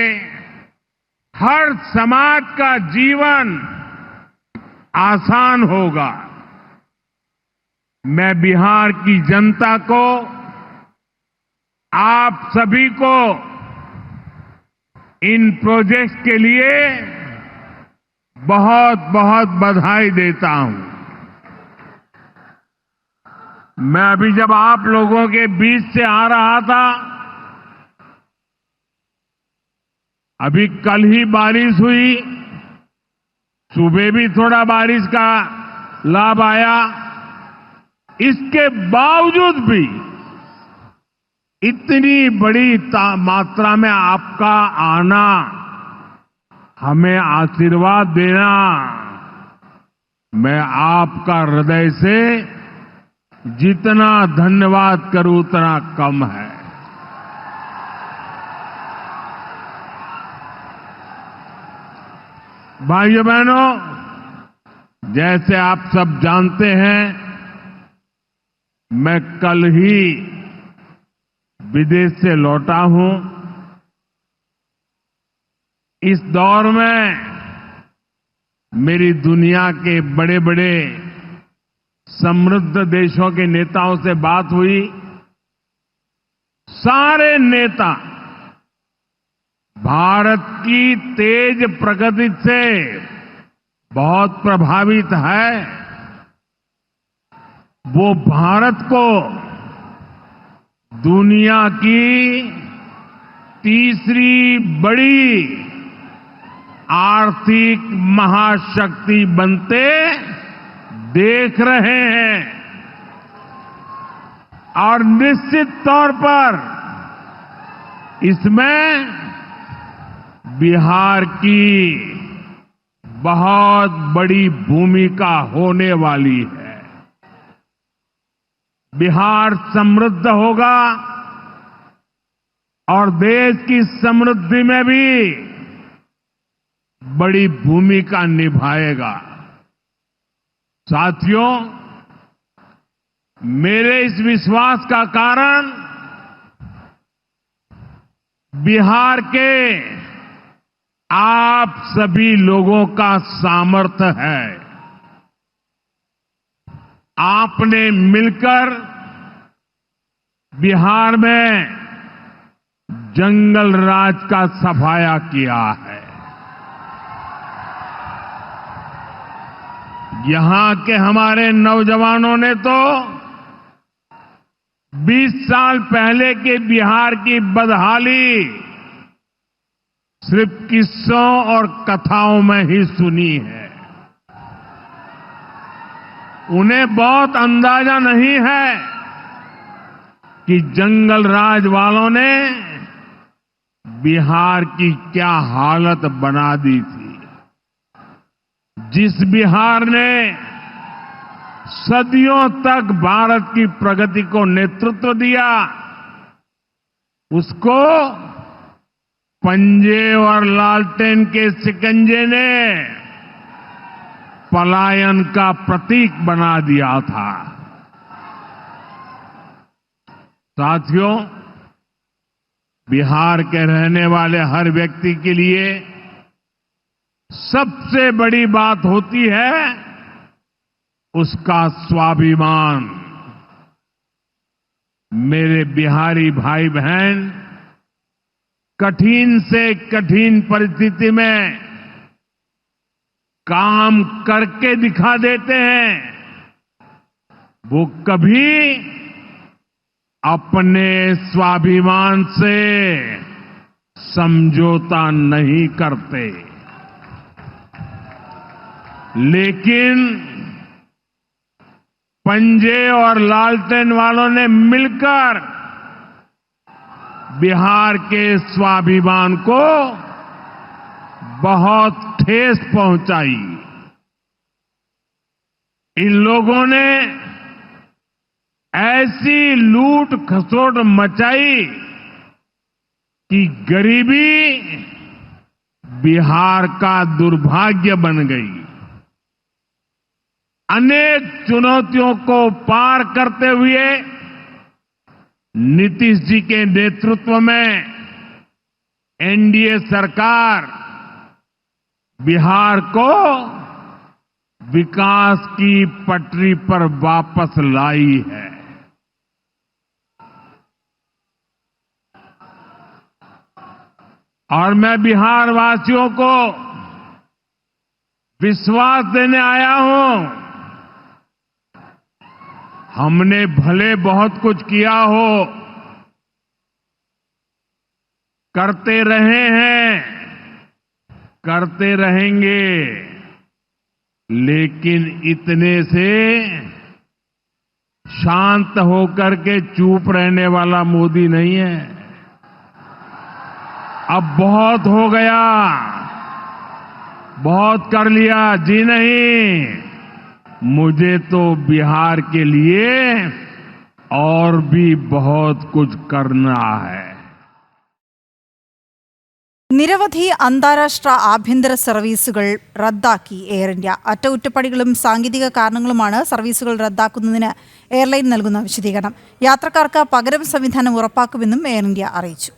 हर समाज का जीवन आसान होगा। मैं बिहार की जनता को, आप सभी को इन प्रोजेक्ट्स के लिए बहुत बहुत बधाई देता हूं। मैं अभी जब आप लोगों के बीच से आ रहा था, अभी कल ही बारिश हुई, सुबह भी थोड़ा बारिश का लाभ आया। इसके बावजूद भी इतनी बड़ी मात्रा में आपका आना, हमें आशीर्वाद देना, मैं आपका हृदय से जितना धन्यवाद करूं उतना कम है। भाइयों बहनों, जैसे आप सब जानते हैं, मैं कल ही विदेश से लौटा हूं। इस दौर में मेरी दुनिया के बड़े बड़े समृद्ध देशों के नेताओं से बात हुई। सारे नेता भारत की तेज प्रगति से बहुत प्रभावित है। वो भारत को दुनिया की तीसरी बड़ी आर्थिक महाशक्ति बनते देख रहे हैं और निश्चित तौर पर इसमें बिहार की बहुत बड़ी भूमिका होने वाली है। बिहार समृद्ध होगा और देश की समृद्धि में भी बड़ी भूमिका निभाएगा। साथियों, मेरे इस विश्वास का कारण बिहार के आप सभी लोगों का सामर्थ्य है। आपने मिलकर बिहार में जंगल राज का सफाया किया है। यहां के हमारे नौजवानों ने तो 20 साल पहले के बिहार की बदहाली सिर्फ किस्सों और कथाओं में ही सुनी है। उन्हें बहुत अंदाजा नहीं है कि जंगल राज वालों ने बिहार की क्या हालत बना दी थी। जिस बिहार ने सदियों तक भारत की प्रगति को नेतृत्व दिया, उसको पंजे और लालटेन के शिकंजे ने पलायन का प्रतीक बना दिया था। साथियों, बिहार के रहने वाले हर व्यक्ति के लिए सबसे बड़ी बात होती है उसका स्वाभिमान। मेरे बिहारी भाई बहन कठिन से कठिन परिस्थिति में काम करके दिखा देते हैं। वो कभी अपने स्वाभिमान से समझौता नहीं करते। लेकिन पंजे और लालटेन वालों ने मिलकर बिहार के स्वाभिमान को बहुत ठेस पहुंचाई। इन लोगों ने ऐसी लूट खसोट मचाई कि गरीबी बिहार का दुर्भाग्य बन गई। अनेक चुनौतियों को पार करते हुए नीतीश जी के नेतृत्व में एनडीए सरकार बिहार को विकास की पटरी पर वापस लाई है। और मैं बिहार वासियों को विश्वास देने आया हूं, हमने भले बहुत कुछ किया हो, करते रहे हैं, करते रहेंगे, लेकिन इतने से शांत होकर के चुप रहने वाला मोदी नहीं है। अब बहुत हो गया, बहुत कर लिया जी नहीं, मुझे तो बिहार के लिए और भी बहुत कुछ करना है। നിരവധി അന്താരാഷ്ട്ര ആഭ്യന്തര സർവീസുകൾ റദ്ദാക്കി എയർ ഇന്ത്യ. അറ്റകുറ്റപ്പണികളും സാങ്കേതിക കാരണങ്ങളുമാണ് സർവീസുകൾ റദ്ദാക്കുന്നതിന് എയർലൈൻ നൽകുന്ന വിശദീകരണം. യാത്രക്കാർക്ക് പകരം സംവിധാനം ഉറപ്പാക്കുമെന്നും എയർ ഇന്ത്യ അറിയിച്ചു.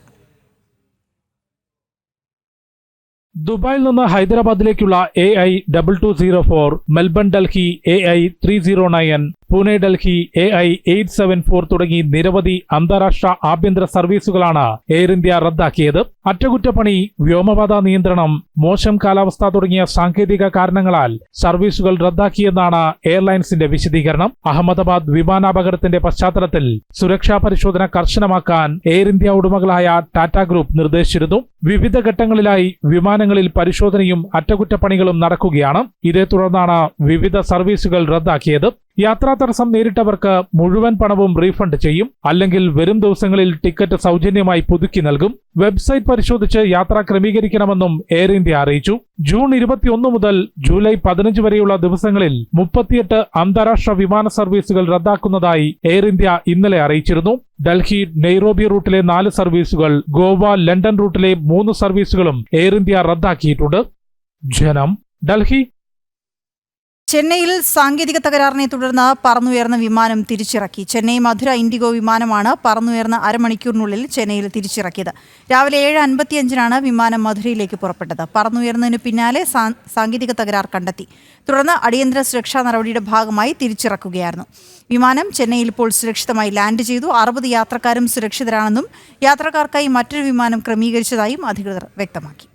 ദുബായിൽ നിന്ന് ഹൈദരാബാദിലേക്കുള്ള AI2204, Melbourne Delhi AI309, Pune Delhi AI874 തുടങ്ങി നിരവധി അന്താരാഷ്ട്ര ആഭ്യന്തര സർവീസുകളാണ് എയർ ഇന്ത്യ റദ്ദാക്കിയത്. അറ്റകുറ്റപ്പണി, വ്യോമപാത നിയന്ത്രണം, മോശം കാലാവസ്ഥ തുടങ്ങിയ സാങ്കേതിക കാരണങ്ങളാൽ സർവീസുകൾ റദ്ദാക്കിയെന്നാണ് എയർലൈൻസിന്റെ വിശദീകരണം. അഹമ്മദാബാദ് വിമാനാപകടത്തിന്റെ പശ്ചാത്തലത്തിൽ സുരക്ഷാ പരിശോധന കർശനമാക്കാൻ എയർ ഇന്ത്യ ഉടമകളായ ടാറ്റ ഗ്രൂപ്പ് നിർദ്ദേശിച്ചിരുന്നു. വിവിധ ഘട്ടങ്ങളിലായി വിമാനങ്ങളിൽ പരിശോധനയും അറ്റകുറ്റപ്പണികളും നടക്കുകയാണ്. ഇതേ തുടർന്നാണ് വിവിധ സർവീസുകൾ റദ്ദാക്കിയത്. യാത്രാ തടസ്സം നേരിട്ടവർക്ക് മുഴുവൻ പണവും റീഫണ്ട് ചെയ്യും, അല്ലെങ്കിൽ വരും ദിവസങ്ങളിൽ ടിക്കറ്റ് സൗജന്യമായി പുതുക്കി നൽകും. വെബ്സൈറ്റ് പരിശോധിച്ച് യാത്ര ക്രമീകരിക്കണമെന്നും എയർ ഇന്ത്യ അറിയിച്ചു. ജൂൺ 21 മുതൽ ജൂലൈ 15 വരെയുള്ള ദിവസങ്ങളിൽ 38 അന്താരാഷ്ട്ര വിമാന സർവീസുകൾ റദ്ദാക്കുന്നതായി എയർ ഇന്ത്യ ഇന്നലെ അറിയിച്ചിരുന്നു. ഡൽഹി നെയ്റോബി റൂട്ടിലെ 4 സർവീസുകൾ, ഗോവ ലണ്ടൻ റൂട്ടിലെ 3 സർവീസുകളും എയർ ഇന്ത്യ റദ്ദാക്കിയിട്ടുണ്ട്. ജനം, ഡൽഹി. ചെന്നൈയിൽ സാങ്കേതിക തകരാറിനെ തുടർന്ന് പറന്നുയർന്ന വിമാനം തിരിച്ചിറക്കി. ചെന്നൈ മധുര ഇൻഡിഗോ വിമാനമാണ് പറന്നുയർന്ന അരമണിക്കൂറിനുള്ളിൽ ചെന്നൈയിൽ തിരിച്ചിറക്കിയത്. രാവിലെ 7:55 വിമാനം മധുരയിലേക്ക് പുറപ്പെട്ടത്. പറന്നുയർന്നതിന് പിന്നാലെ സാങ്കേതിക തകരാർ കണ്ടെത്തി. തുടർന്ന് അടിയന്തര സുരക്ഷാ നടപടിയുടെ ഭാഗമായി തിരിച്ചിറക്കുകയായിരുന്നു. വിമാനം ചെന്നൈയിൽ ഇപ്പോൾ സുരക്ഷിതമായി ലാൻഡ് ചെയ്തു. 60 യാത്രക്കാരും സുരക്ഷിതരാണെന്നും യാത്രക്കാർക്കായി മറ്റൊരു വിമാനം ക്രമീകരിച്ചതായും അധികൃതർ വ്യക്തമാക്കി.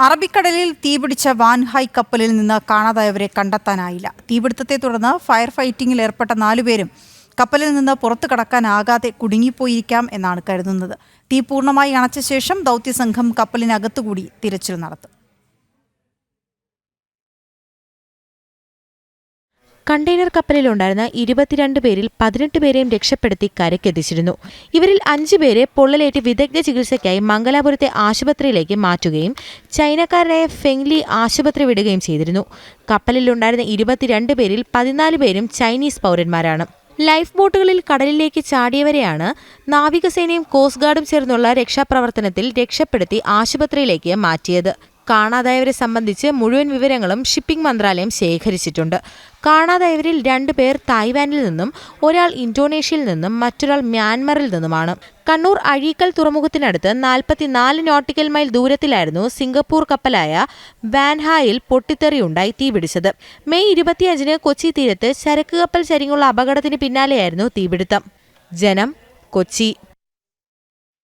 അറബിക്കടലിൽ തീപിടിച്ച വാൻഹായ് കപ്പലിൽ നിന്ന് കാണാതായവരെ കണ്ടെത്താനായില്ല. തീപിടുത്തത്തെ തുടർന്ന് ഫയർ ഫൈറ്റിംഗിൽ ഏർപ്പെട്ട 4 പേരും കപ്പലിൽ നിന്ന് പുറത്തു കടക്കാനാകാതെ കുടുങ്ങിപ്പോയിരിക്കാം എന്നാണ് കരുതുന്നത്. തീ പൂർണ്ണമായി അണച്ച ശേഷം ദൗത്യസംഘം കപ്പലിനകത്തുകൂടി തിരച്ചിൽ നടത്തും. കണ്ടെയ്നർ കപ്പലിലുണ്ടായിരുന്ന 22 പേരിൽ 18 പേരെയും രക്ഷപ്പെടുത്തി കരയ്ക്കെത്തിച്ചിരുന്നു. ഇവരിൽ 5 പേരെ പൊള്ളലേറ്റ് വിദഗ്ധ ചികിത്സയ്ക്കായി മംഗലാപുരത്തെ ആശുപത്രിയിലേക്ക് മാറ്റുകയും ചൈനക്കാരനായ ഫെങ്ലി ആശുപത്രി വിടുകയും ചെയ്തിരുന്നു. കപ്പലിലുണ്ടായിരുന്ന 22 പേരിൽ 14 പേരും ചൈനീസ് പൗരന്മാരാണ്. ലൈഫ് ബോട്ടുകളിൽ കടലിലേക്ക് ചാടിയവരെയാണ് നാവികസേനയും കോസ്റ്റ് ഗാർഡും ചേർന്നുള്ള രക്ഷാപ്രവർത്തനത്തിൽ രക്ഷപ്പെടുത്തി ആശുപത്രിയിലേക്ക് മാറ്റിയത്. കാണാതായവരെ സംബന്ധിച്ച് മുഴുവൻ വിവരങ്ങളും ഷിപ്പിംഗ് മന്ത്രാലയം ശേഖരിച്ചിട്ടുണ്ട്. കാണാതായവരിൽ 2 പേർ തായ്വാനിൽ നിന്നും, ഒരാൾ ഇന്തോനേഷ്യയിൽ നിന്നും, മറ്റൊരാൾ മ്യാൻമറിൽ നിന്നുമാണ്. കണ്ണൂർ അഴീക്കൽ തുറമുഖത്തിനടുത്ത് 44 നോട്ടിക്കൽ മൈൽ ദൂരത്തിലായിരുന്നു സിംഗപ്പൂർ കപ്പലായ വാൻഹായിൽ പൊട്ടിത്തെറിയുണ്ടായി തീപിടിച്ചത്. മെയ് 25 കൊച്ചി തീരത്ത് ചരക്ക് കപ്പൽ ചരിഞ്ഞുള്ള അപകടത്തിന് പിന്നാലെയായിരുന്നു തീപിടുത്തം. ജനം, കൊച്ചി.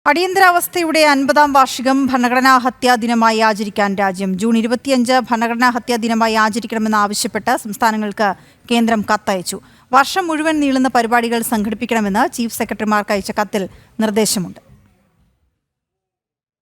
അടിയന്തരാവസ്ഥയുടെ 50ാം വാർഷികം ഭരണഘടനാ ഹത്യാ ദിനമായി ആചരിക്കാൻ രാജ്യം. ജൂൺ 25 ഭരണഘടനാ ഹത്യാ ദിനമായി ആചരിക്കണമെന്നാവശ്യപ്പെട്ട് സംസ്ഥാനങ്ങൾക്ക് കേന്ദ്രം കത്തയച്ചു. വർഷം മുഴുവൻ നീളുന്ന പരിപാടികൾ സംഘടിപ്പിക്കണമെന്ന് ചീഫ് സെക്രട്ടറിമാർക്ക് അയച്ച കത്തിൽ നിർദ്ദേശമുണ്ട്.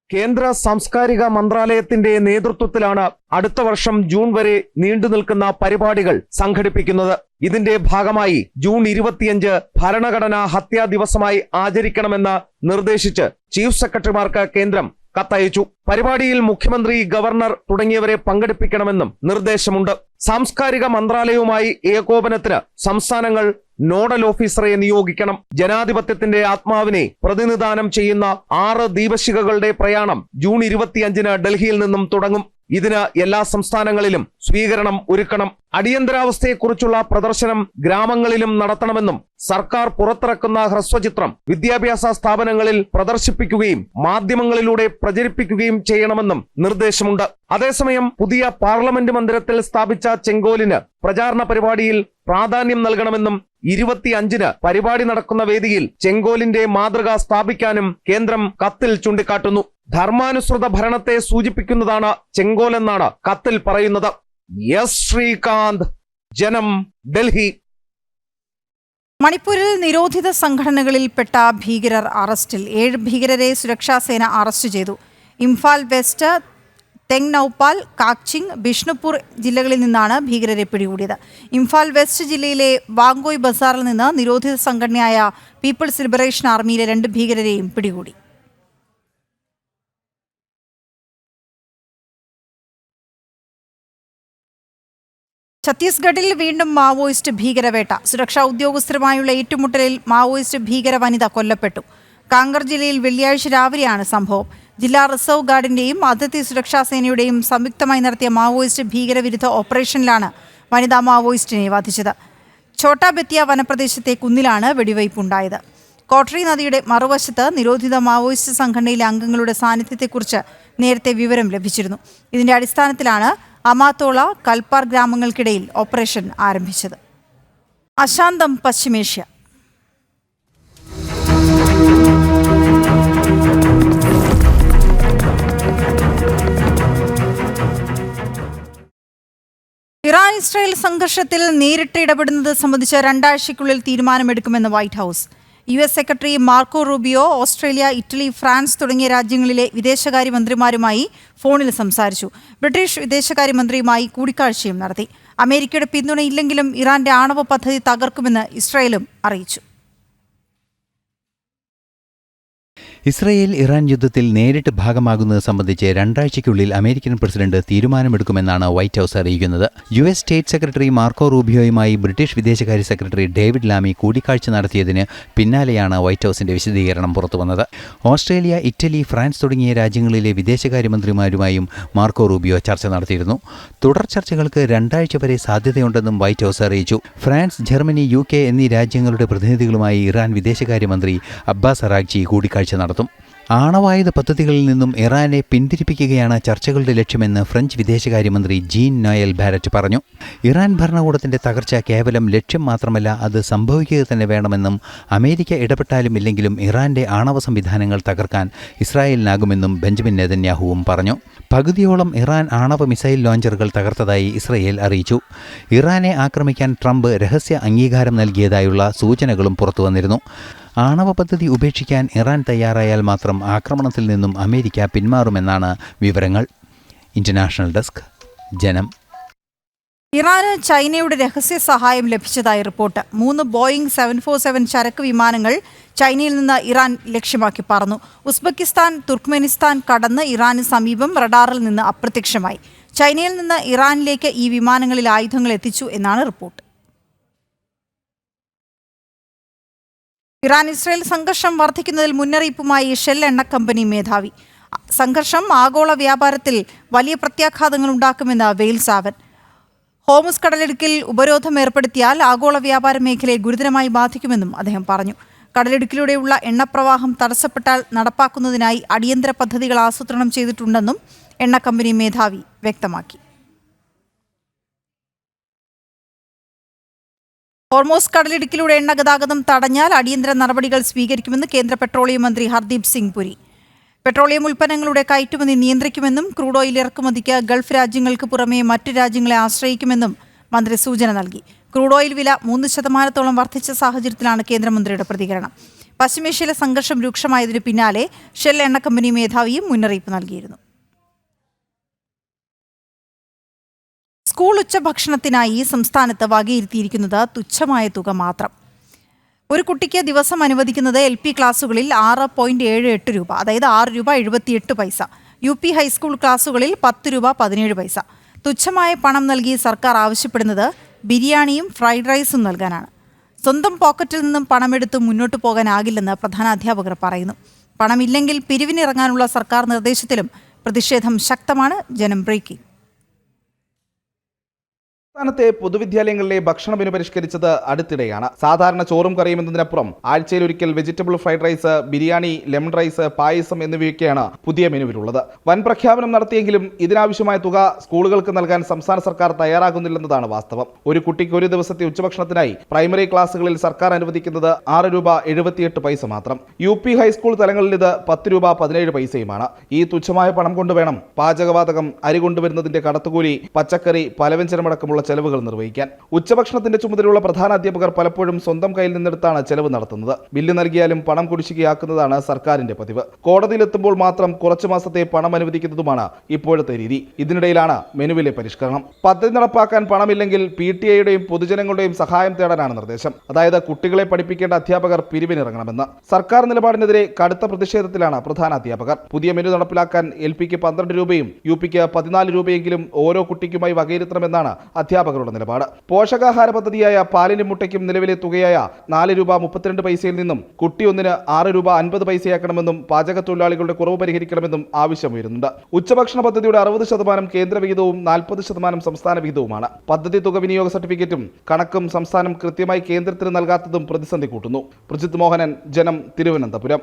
കേന്ദ്ര സാംസ്കാരിക മന്ത്രാലയത്തിന്റെ നേതൃത്വത്തിലാണ് അടുത്ത വർഷം ജൂൺ വരെ നീണ്ടു നിൽക്കുന്ന പരിപാടികൾ സംഘടിപ്പിക്കുന്നത്. ഇതിന്റെ ഭാഗമായി ജൂൺ 25 ഭരണഘടനാ ഹത്യാ ദിവസമായി ആചരിക്കണമെന്ന് നിർദ്ദേശിച്ച് ചീഫ് സെക്രട്ടറിമാർക്ക് കേന്ദ്രം കത്തയച്ചു. പരിപാടിയിൽ മുഖ്യമന്ത്രി, ഗവർണർ തുടങ്ങിയവരെ പങ്കെടുപ്പിക്കണമെന്നും നിർദ്ദേശമുണ്ട്. സാംസ്കാരിക മന്ത്രാലയവുമായി ഏകോപനത്തിന് സംസ്ഥാനങ്ങൾ നോഡൽ ഓഫീസറെ നിയോഗിക്കണം. ജനാധിപത്യത്തിന്റെ ആത്മാവിനെ പ്രതിനിധാനം ചെയ്യുന്ന 6 ദീപശിഖകളുടെ പ്രയാണം ജൂൺ 25 ഡൽഹിയിൽ നിന്നും തുടങ്ങും. ഇതിന് എല്ലാ സംസ്ഥാനങ്ങളിലും സ്വീകരണം ഒരുക്കണം. അടിയന്തരാവസ്ഥയെക്കുറിച്ചുള്ള പ്രദർശനം ഗ്രാമങ്ങളിലും നടത്തണമെന്നും സർക്കാർ പുറത്തിറക്കുന്ന ഹ്രസ്വചിത്രം വിദ്യാഭ്യാസ സ്ഥാപനങ്ങളിൽ പ്രദർശിപ്പിക്കുകയും മാധ്യമങ്ങളിലൂടെ പ്രചരിപ്പിക്കുകയും ചെയ്യണമെന്നും നിർദ്ദേശമുണ്ട്. അതേസമയം പുതിയ പാർലമെന്റ് മന്ദിരത്തിൽ സ്ഥാപിച്ച ചെങ്കോലിന് പ്രചാരണ പരിപാടിയിൽ പ്രാധാന്യം നൽകണമെന്നും 25 പരിപാടി നടക്കുന്ന വേദിയിൽ ചെങ്കോലിന്റെ മാതൃക സ്ഥാപിക്കാനും കേന്ദ്രം കത്തിൽ ചൂണ്ടിക്കാട്ടുന്നു. ധർമാനുസൃത ഭരണത്തെ സൂചിപ്പിക്കുന്നതാണ് ചെങ്കോലെന്നാണ് കത്തിൽ പറയുന്നത്. എസ് ശ്രീകാന്ത്, ജനം, ഡൽഹി. മണിപ്പൂരിൽ നിരോധിത സംഘടനകളിൽപ്പെട്ട ഭീകരർ അറസ്റ്റിൽ. 7 ഭീകരരെ സുരക്ഷാസേന അറസ്റ്റ് ചെയ്തു. ഇംഫാൽ വെസ്റ്റ്, തെങ്നൌപാൽ, കാക്ചിങ്, ബിഷ്ണുപൂർ ജില്ലകളിൽ നിന്നാണ് ഭീകരരെ പിടികൂടിയത്. ഇംഫാൽ വെസ്റ്റ് ജില്ലയിലെ വാങ്കോയ് ബസാറിൽ നിന്ന് നിരോധിത സംഘടനയായ പീപ്പിൾസ് ലിബറേഷൻ ആർമിയിലെ 2 ഭീകരരെയും പിടികൂടി. ഛത്തീസ്ഗഡിൽ വീണ്ടും മാവോയിസ്റ്റ് ഭീകരവേട്ട. സുരക്ഷാ ഉദ്യോഗസ്ഥരുമായുള്ള ഏറ്റുമുട്ടലിൽ മാവോയിസ്റ്റ് ഭീകര വനിത കൊല്ലപ്പെട്ടു. കാങ്കർ ജില്ലയിൽ വെള്ളിയാഴ്ച രാവിലെയാണ് സംഭവം. ജില്ലാ റിസർവ് ഗാർഡിന്റെയും അതിർത്തി സുരക്ഷാ സേനയുടെയും സംയുക്തമായി നടത്തിയ മാവോയിസ്റ്റ് ഭീകരവിരുദ്ധ ഓപ്പറേഷനിലാണ് വനിതാ മാവോയിസ്റ്റിനെ വധിച്ചത്. ഛോട്ടാ ബെത്തിയ വനപ്രദേശത്തെ കുന്നിലാണ് വെടിവയ്പുണ്ടായത്. കോട്ടറി നദിയുടെ മറുവശത്ത് നിരോധിത മാവോയിസ്റ്റ് സംഘടനയിലെ അംഗങ്ങളുടെ സാന്നിധ്യത്തെക്കുറിച്ച് നേരത്തെ വിവരം ലഭിച്ചിരുന്നു. ഇതിന്റെ അടിസ്ഥാനത്തിലാണ് അമാത്തോള, കൽപ്പാർ ഗ്രാമങ്ങൾക്കിടയിൽ ഓപ്പറേഷൻ ആരംഭിച്ചത്. അശാന്തം പശ്ചിമേഷ്യ. ഇറാൻ ഇസ്രായേൽ സംഘർഷത്തിൽ നേരിട്ട് ഇടപെടുന്നത് സംബന്ധിച്ച് 2 ആഴ്ചയ്ക്കുള്ളിൽ തീരുമാനമെടുക്കുമെന്ന് white house. US secretary Marco Rubio Australia, Italy, France തുടങ്ങിയ രാജ്യങ്ങളിലെ വിദേശകാര്യമന്ത്രിമാരുമായി ഫോണിൽ സംസാരിച്ചു. ബ്രിട്ടീഷ് വിദേശകാര്യമന്ത്രിയുമായി കൂടിക്കാഴ്ചയും നടത്തി. അമേരിക്കയുടെ പിന്തുണയില്ലെങ്കിലും ഇറാന്റെ ആണവ പദ്ധതി തകർക്കുമെന്ന് ഇസ്രായേലും അറിയിച്ചു. ഇസ്രയേൽ ഇറാൻ യുദ്ധത്തിൽ നേരിട്ട് ഭാഗമാകുന്നത് സംബന്ധിച്ച് 2 ആഴ്ചയ്ക്കുള്ളിൽ അമേരിക്കൻ പ്രസിഡന്റ് തീരുമാനമെടുക്കുമെന്നാണ് വൈറ്റ് ഹൌസ് അറിയിക്കുന്നത്. US സ്റ്റേറ്റ് സെക്രട്ടറി മാർക്കോ റൂബിയോയുമായി ബ്രിട്ടീഷ് വിദേശകാര്യ സെക്രട്ടറി ഡേവിഡ് ലാമി കൂടിക്കാഴ്ച നടത്തിയതിന് പിന്നാലെയാണ് വൈറ്റ് ഹൌസിന്റെ വിശദീകരണം പുറത്തുവന്നത്. ഓസ്ട്രേലിയ, ഇറ്റലി, ഫ്രാൻസ് തുടങ്ങിയ രാജ്യങ്ങളിലെ വിദേശകാര്യമന്ത്രിമാരുമായും മാർക്കോ റൂബിയോ ചർച്ച നടത്തിയിരുന്നു. തുടർ ചർച്ചകൾക്ക് 2 ആഴ്ച വരെ സാധ്യതയുണ്ടെന്നും വൈറ്റ് ഹൌസ് അറിയിച്ചു. ഫ്രാൻസ്, ജർമ്മനി, UK എന്നീ രാജ്യങ്ങളുടെ പ്രതിനിധികളുമായി ഇറാൻ വിദേശകാര്യമന്ത്രി അബ്ബാസ് അറാഗ്ചി കൂടിക്കാഴ്ച നടത്തും. ആണവായുധ പദ്ധതികളിൽ നിന്നും ഇറാനെ പിന്തിരിപ്പിക്കുകയാണ് ചർച്ചകളുടെ ലക്ഷ്യമെന്ന് ഫ്രഞ്ച് വിദേശകാര്യമന്ത്രി ജീൻ നോയൽ ബാരറ്റ് പറഞ്ഞു. ഇറാൻ ഭരണകൂടത്തിന്റെ തകർച്ച കേവലം ലക്ഷ്യം മാത്രമല്ല, അത് സംഭവിക്കുക തന്നെ വേണമെന്നും അമേരിക്ക ഇടപെട്ടാലും ഇല്ലെങ്കിലും ഇറാന്റെ ആണവ സംവിധാനങ്ങൾ തകർക്കാൻ ഇസ്രായേലിനാകുമെന്നും ബെഞ്ചമിൻ നെതന്യാഹുവും പറഞ്ഞു. പകുതിയോളം ഇറാൻ ആണവ മിസൈൽ ലോഞ്ചറുകൾ തകർത്തതായി ഇസ്രയേൽ അറിയിച്ചു. ഇറാനെ ആക്രമിക്കാൻ ട്രംപ് രഹസ്യ അംഗീകാരം നൽകിയതായുള്ള സൂചനകളും പുറത്തുവന്നിരുന്നു. ആണവ പദ്ധതി ഉപേക്ഷിക്കാൻ ഇറാൻ തയ്യാറായാൽ മാത്രം ആക്രമണത്തിൽ നിന്നും അമേരിക്ക പിന്മാറുമെന്നാണ് വിവരങ്ങൾ. ഇന്റർനാഷണൽ ഡെസ്ക്, ജനം. ഇറാന് ചൈനയുടെ രഹസ്യ സഹായം ലഭിച്ചതായി റിപ്പോർട്ട്. 3 ബോയിംഗ് 747 ചരക്ക് വിമാനങ്ങൾ ചൈനയിൽ നിന്ന് ഇറാൻ ലക്ഷ്യമാക്കി പറന്നു. ഉസ്ബെക്കിസ്ഥാൻ, തുർക്ക്മെനിസ്ഥാൻ കടന്ന് ഇറാന് സമീപം റഡാറിൽ നിന്ന് അപ്രത്യക്ഷമായി. ചൈനയിൽ നിന്ന് ഇറാനിലേക്ക് ഈ വിമാനങ്ങളിൽ ആയുധങ്ങൾ എത്തിച്ചു എന്നാണ് റിപ്പോർട്ട്. ഇറാൻ ഇസ്രായേൽ സംഘർഷം വർദ്ധിക്കുന്നതിൽ മുന്നറിയിപ്പുമായി ഷെൽ എണ്ണ കമ്പനി മേധാവി. സംഘർഷം ആഗോള വ്യാപാരത്തിൽ വലിയ പ്രത്യാഘാതങ്ങൾ ഉണ്ടാക്കുമെന്ന് വെയിൽ സാവൻ. ഹോമുസ് കടലിടുക്കിൽ ഉപരോധം ഏർപ്പെടുത്തിയാൽ ആഗോള വ്യാപാര മേഖലയെ ഗുരുതരമായി ബാധിക്കുമെന്നും അദ്ദേഹം പറഞ്ഞു. കടലിടുക്കിലൂടെയുള്ള എണ്ണപ്രവാഹം തടസ്സപ്പെട്ടാൽ നടപ്പാക്കുന്നതിനായി അടിയന്തര പദ്ധതികൾ ആസൂത്രണം ചെയ്തിട്ടുണ്ടെന്നും എണ്ണ കമ്പനി മേധാവി വ്യക്തമാക്കി. ഹോർമോസ് കടലിടുക്കിലൂടെ എണ്ണ ഗതാഗതം തടഞ്ഞാൽ അടിയന്തര നടപടികൾ സ്വീകരിക്കുമെന്ന് കേന്ദ്ര പെട്രോളിയം മന്ത്രി ഹർദീപ് സിംഗ് പുരി. പെട്രോളിയം ഉൽപ്പന്നങ്ങളുടെ കയറ്റുമതി നിയന്ത്രിക്കുമെന്നും ക്രൂഡ് ഓയിൽ ഇറക്കുമതിക്ക് ഗൾഫ് രാജ്യങ്ങൾക്ക് പുറമെ മറ്റു രാജ്യങ്ങളെ ആശ്രയിക്കുമെന്നും മന്ത്രി സൂചന നൽകി. ക്രൂഡ് ഓയിൽ വില 3% വർദ്ധിച്ച സാഹചര്യത്തിലാണ് കേന്ദ്രമന്ത്രിയുടെ പ്രതികരണം. പശ്ചിമേഷ്യയിലെ സംഘർഷം രൂക്ഷമായതിനു പിന്നാലെ ഷെൽ എണ്ണ കമ്പനി മേധാവിയും മുന്നറിയിപ്പ് നൽകിയിരുന്നു. സ്കൂൾ ഉച്ചഭക്ഷണത്തിനായി സംസ്ഥാനത്ത് വകയിരുത്തിയിരിക്കുന്നത് തുച്ഛമായ തുക മാത്രം. ഒരു കുട്ടിക്ക് ദിവസം അനുവദിക്കുന്നത് LP ക്ലാസുകളിൽ 6.78 രൂപ, അതായത് 6 രൂപ 78 പൈസ. UP ഹൈസ്കൂൾ ക്ലാസുകളിൽ 10 രൂപ 17 പൈസ. തുച്ഛമായ പണം നൽകി സർക്കാർ ആവശ്യപ്പെടുന്നത് ബിരിയാണിയും ഫ്രൈഡ് റൈസും നൽകാനാണ്. സ്വന്തം പോക്കറ്റിൽ നിന്നും പണമെടുത്ത് മുന്നോട്ട് പോകാനാകില്ലെന്ന് പ്രധാനാധ്യാപകർ പറയുന്നു. പണമില്ലെങ്കിൽ പിരിവിനിറങ്ങാനുള്ള സർക്കാർ നിർദ്ദേശത്തിലും പ്രതിഷേധം ശക്തമാണ്. ജനം ബ്രേക്കിംഗ്. സംസ്ഥാനത്തെ പൊതുവിദ്യാലയങ്ങളിലെ ഭക്ഷണ മെനു പരിഷ്കരിച്ചത് അടുത്തിടെയാണ്. സാധാരണ ചോറും കറിയും എന്നതിനപ്പുറം ആഴ്ചയിലൊരിക്കൽ vegetable fried rice, biryani, lemon rice, payasam എന്നിവയൊക്കെയാണ് പുതിയ മെനുവിലുള്ളത്. വൻ പ്രഖ്യാപനം നടത്തിയെങ്കിലും ഇതിനാവശ്യമായ തുക സ്കൂളുകൾക്ക് നൽകാൻ സംസ്ഥാന സർക്കാർ തയ്യാറാകുന്നില്ലെന്നതാണ് വാസ്തവം. ഒരു കുട്ടിക്ക് ഒരു ദിവസത്തെ ഉച്ചഭക്ഷണത്തിനായി പ്രൈമറി ക്ലാസുകളിൽ സർക്കാർ അനുവദിക്കുന്നത് 6 രൂപ 78 പൈസ മാത്രം. UP ഹൈസ്കൂൾ തലങ്ങളിൽ ഇത് 10 രൂപ 17 പൈസയുമാണ്. ഈ തുച്ഛമായ പണം കൊണ്ടുവേണം പാചകവാതകം, അരി കൊണ്ടുവരുന്നതിന്റെ കടത്തുകൂലി, പച്ചക്കറി, പലവ്യഞ്ജനമടക്കമുള്ള ചെലവുകൾ നിർവഹിക്കാൻ. ഉച്ചഭക്ഷണത്തിന്റെ ചുമതലയുള്ള പ്രധാന അധ്യാപകർ പലപ്പോഴും സ്വന്തം കയ്യിൽ നിന്നെടുത്താണ് ചെലവ് നടത്തുന്നത്. ബില്ല് നൽകിയാലും പണം കുടിശ്ശികയാക്കുന്നതാണ് സർക്കാരിന്റെ പതിവ്. കോടതിയിലെത്തുമ്പോൾ മാത്രം കുറച്ചു മാസത്തെ പണം അനുവദിക്കുന്നതുമാണ് ഇപ്പോഴത്തെ രീതി. ഇതിനിടയിലാണ് മെനുവിലെ പരിഷ്കരണം. പദ്ധതി നടപ്പാക്കാൻ പണമില്ലെങ്കിൽ PTA-യുടെയും പൊതുജനങ്ങളുടെയും സഹായം തേടാനാണ് നിർദ്ദേശം. അതായത് കുട്ടികളെ പഠിപ്പിക്കേണ്ട അധ്യാപകർ പിരിവിനിറങ്ങണമെന്ന്. സർക്കാർ നിലപാടിനെതിരെ കടുത്ത പ്രതിഷേധത്തിലാണ് പ്രധാന അധ്യാപകർ. പുതിയ മെനു നടപ്പിലാക്കാൻ LPക്ക് 12 രൂപയും UPക്ക് 14 രൂപയെങ്കിലും ഓരോ കുട്ടിക്കുമായി വകയിരുത്തണമെന്നാണ് അധ്യാപകരുടെ നിലപാട്. പോഷകാഹാര പദ്ധതിയായ പാലിനും മുട്ടയ്ക്കും നിലവിലെ തുകയായ 4 രൂപ 32 പൈസയിൽ നിന്നും കുട്ടി ഒന്നിന് 6 രൂപ 50 പൈസയാക്കണമെന്നും പാചക തൊഴിലാളികളുടെ കുറവ് പരിഹരിക്കണമെന്നും ആവശ്യമുയരുന്നുണ്ട്. ഉച്ചഭക്ഷണ പദ്ധതിയുടെ 60% കേന്ദ്ര വിഹിതവും 40% സംസ്ഥാന വിഹിതവുമാണ്. പദ്ധതി തുക വിനിയോഗ സർട്ടിഫിക്കറ്റും കണക്കും സംസ്ഥാനം കൃത്യമായി കേന്ദ്രത്തിന് നൽകാത്തതും പ്രതിസന്ധി കൂട്ടുന്നു. പ്രജിത് മോഹനൻ, ജനം, തിരുവനന്തപുരം.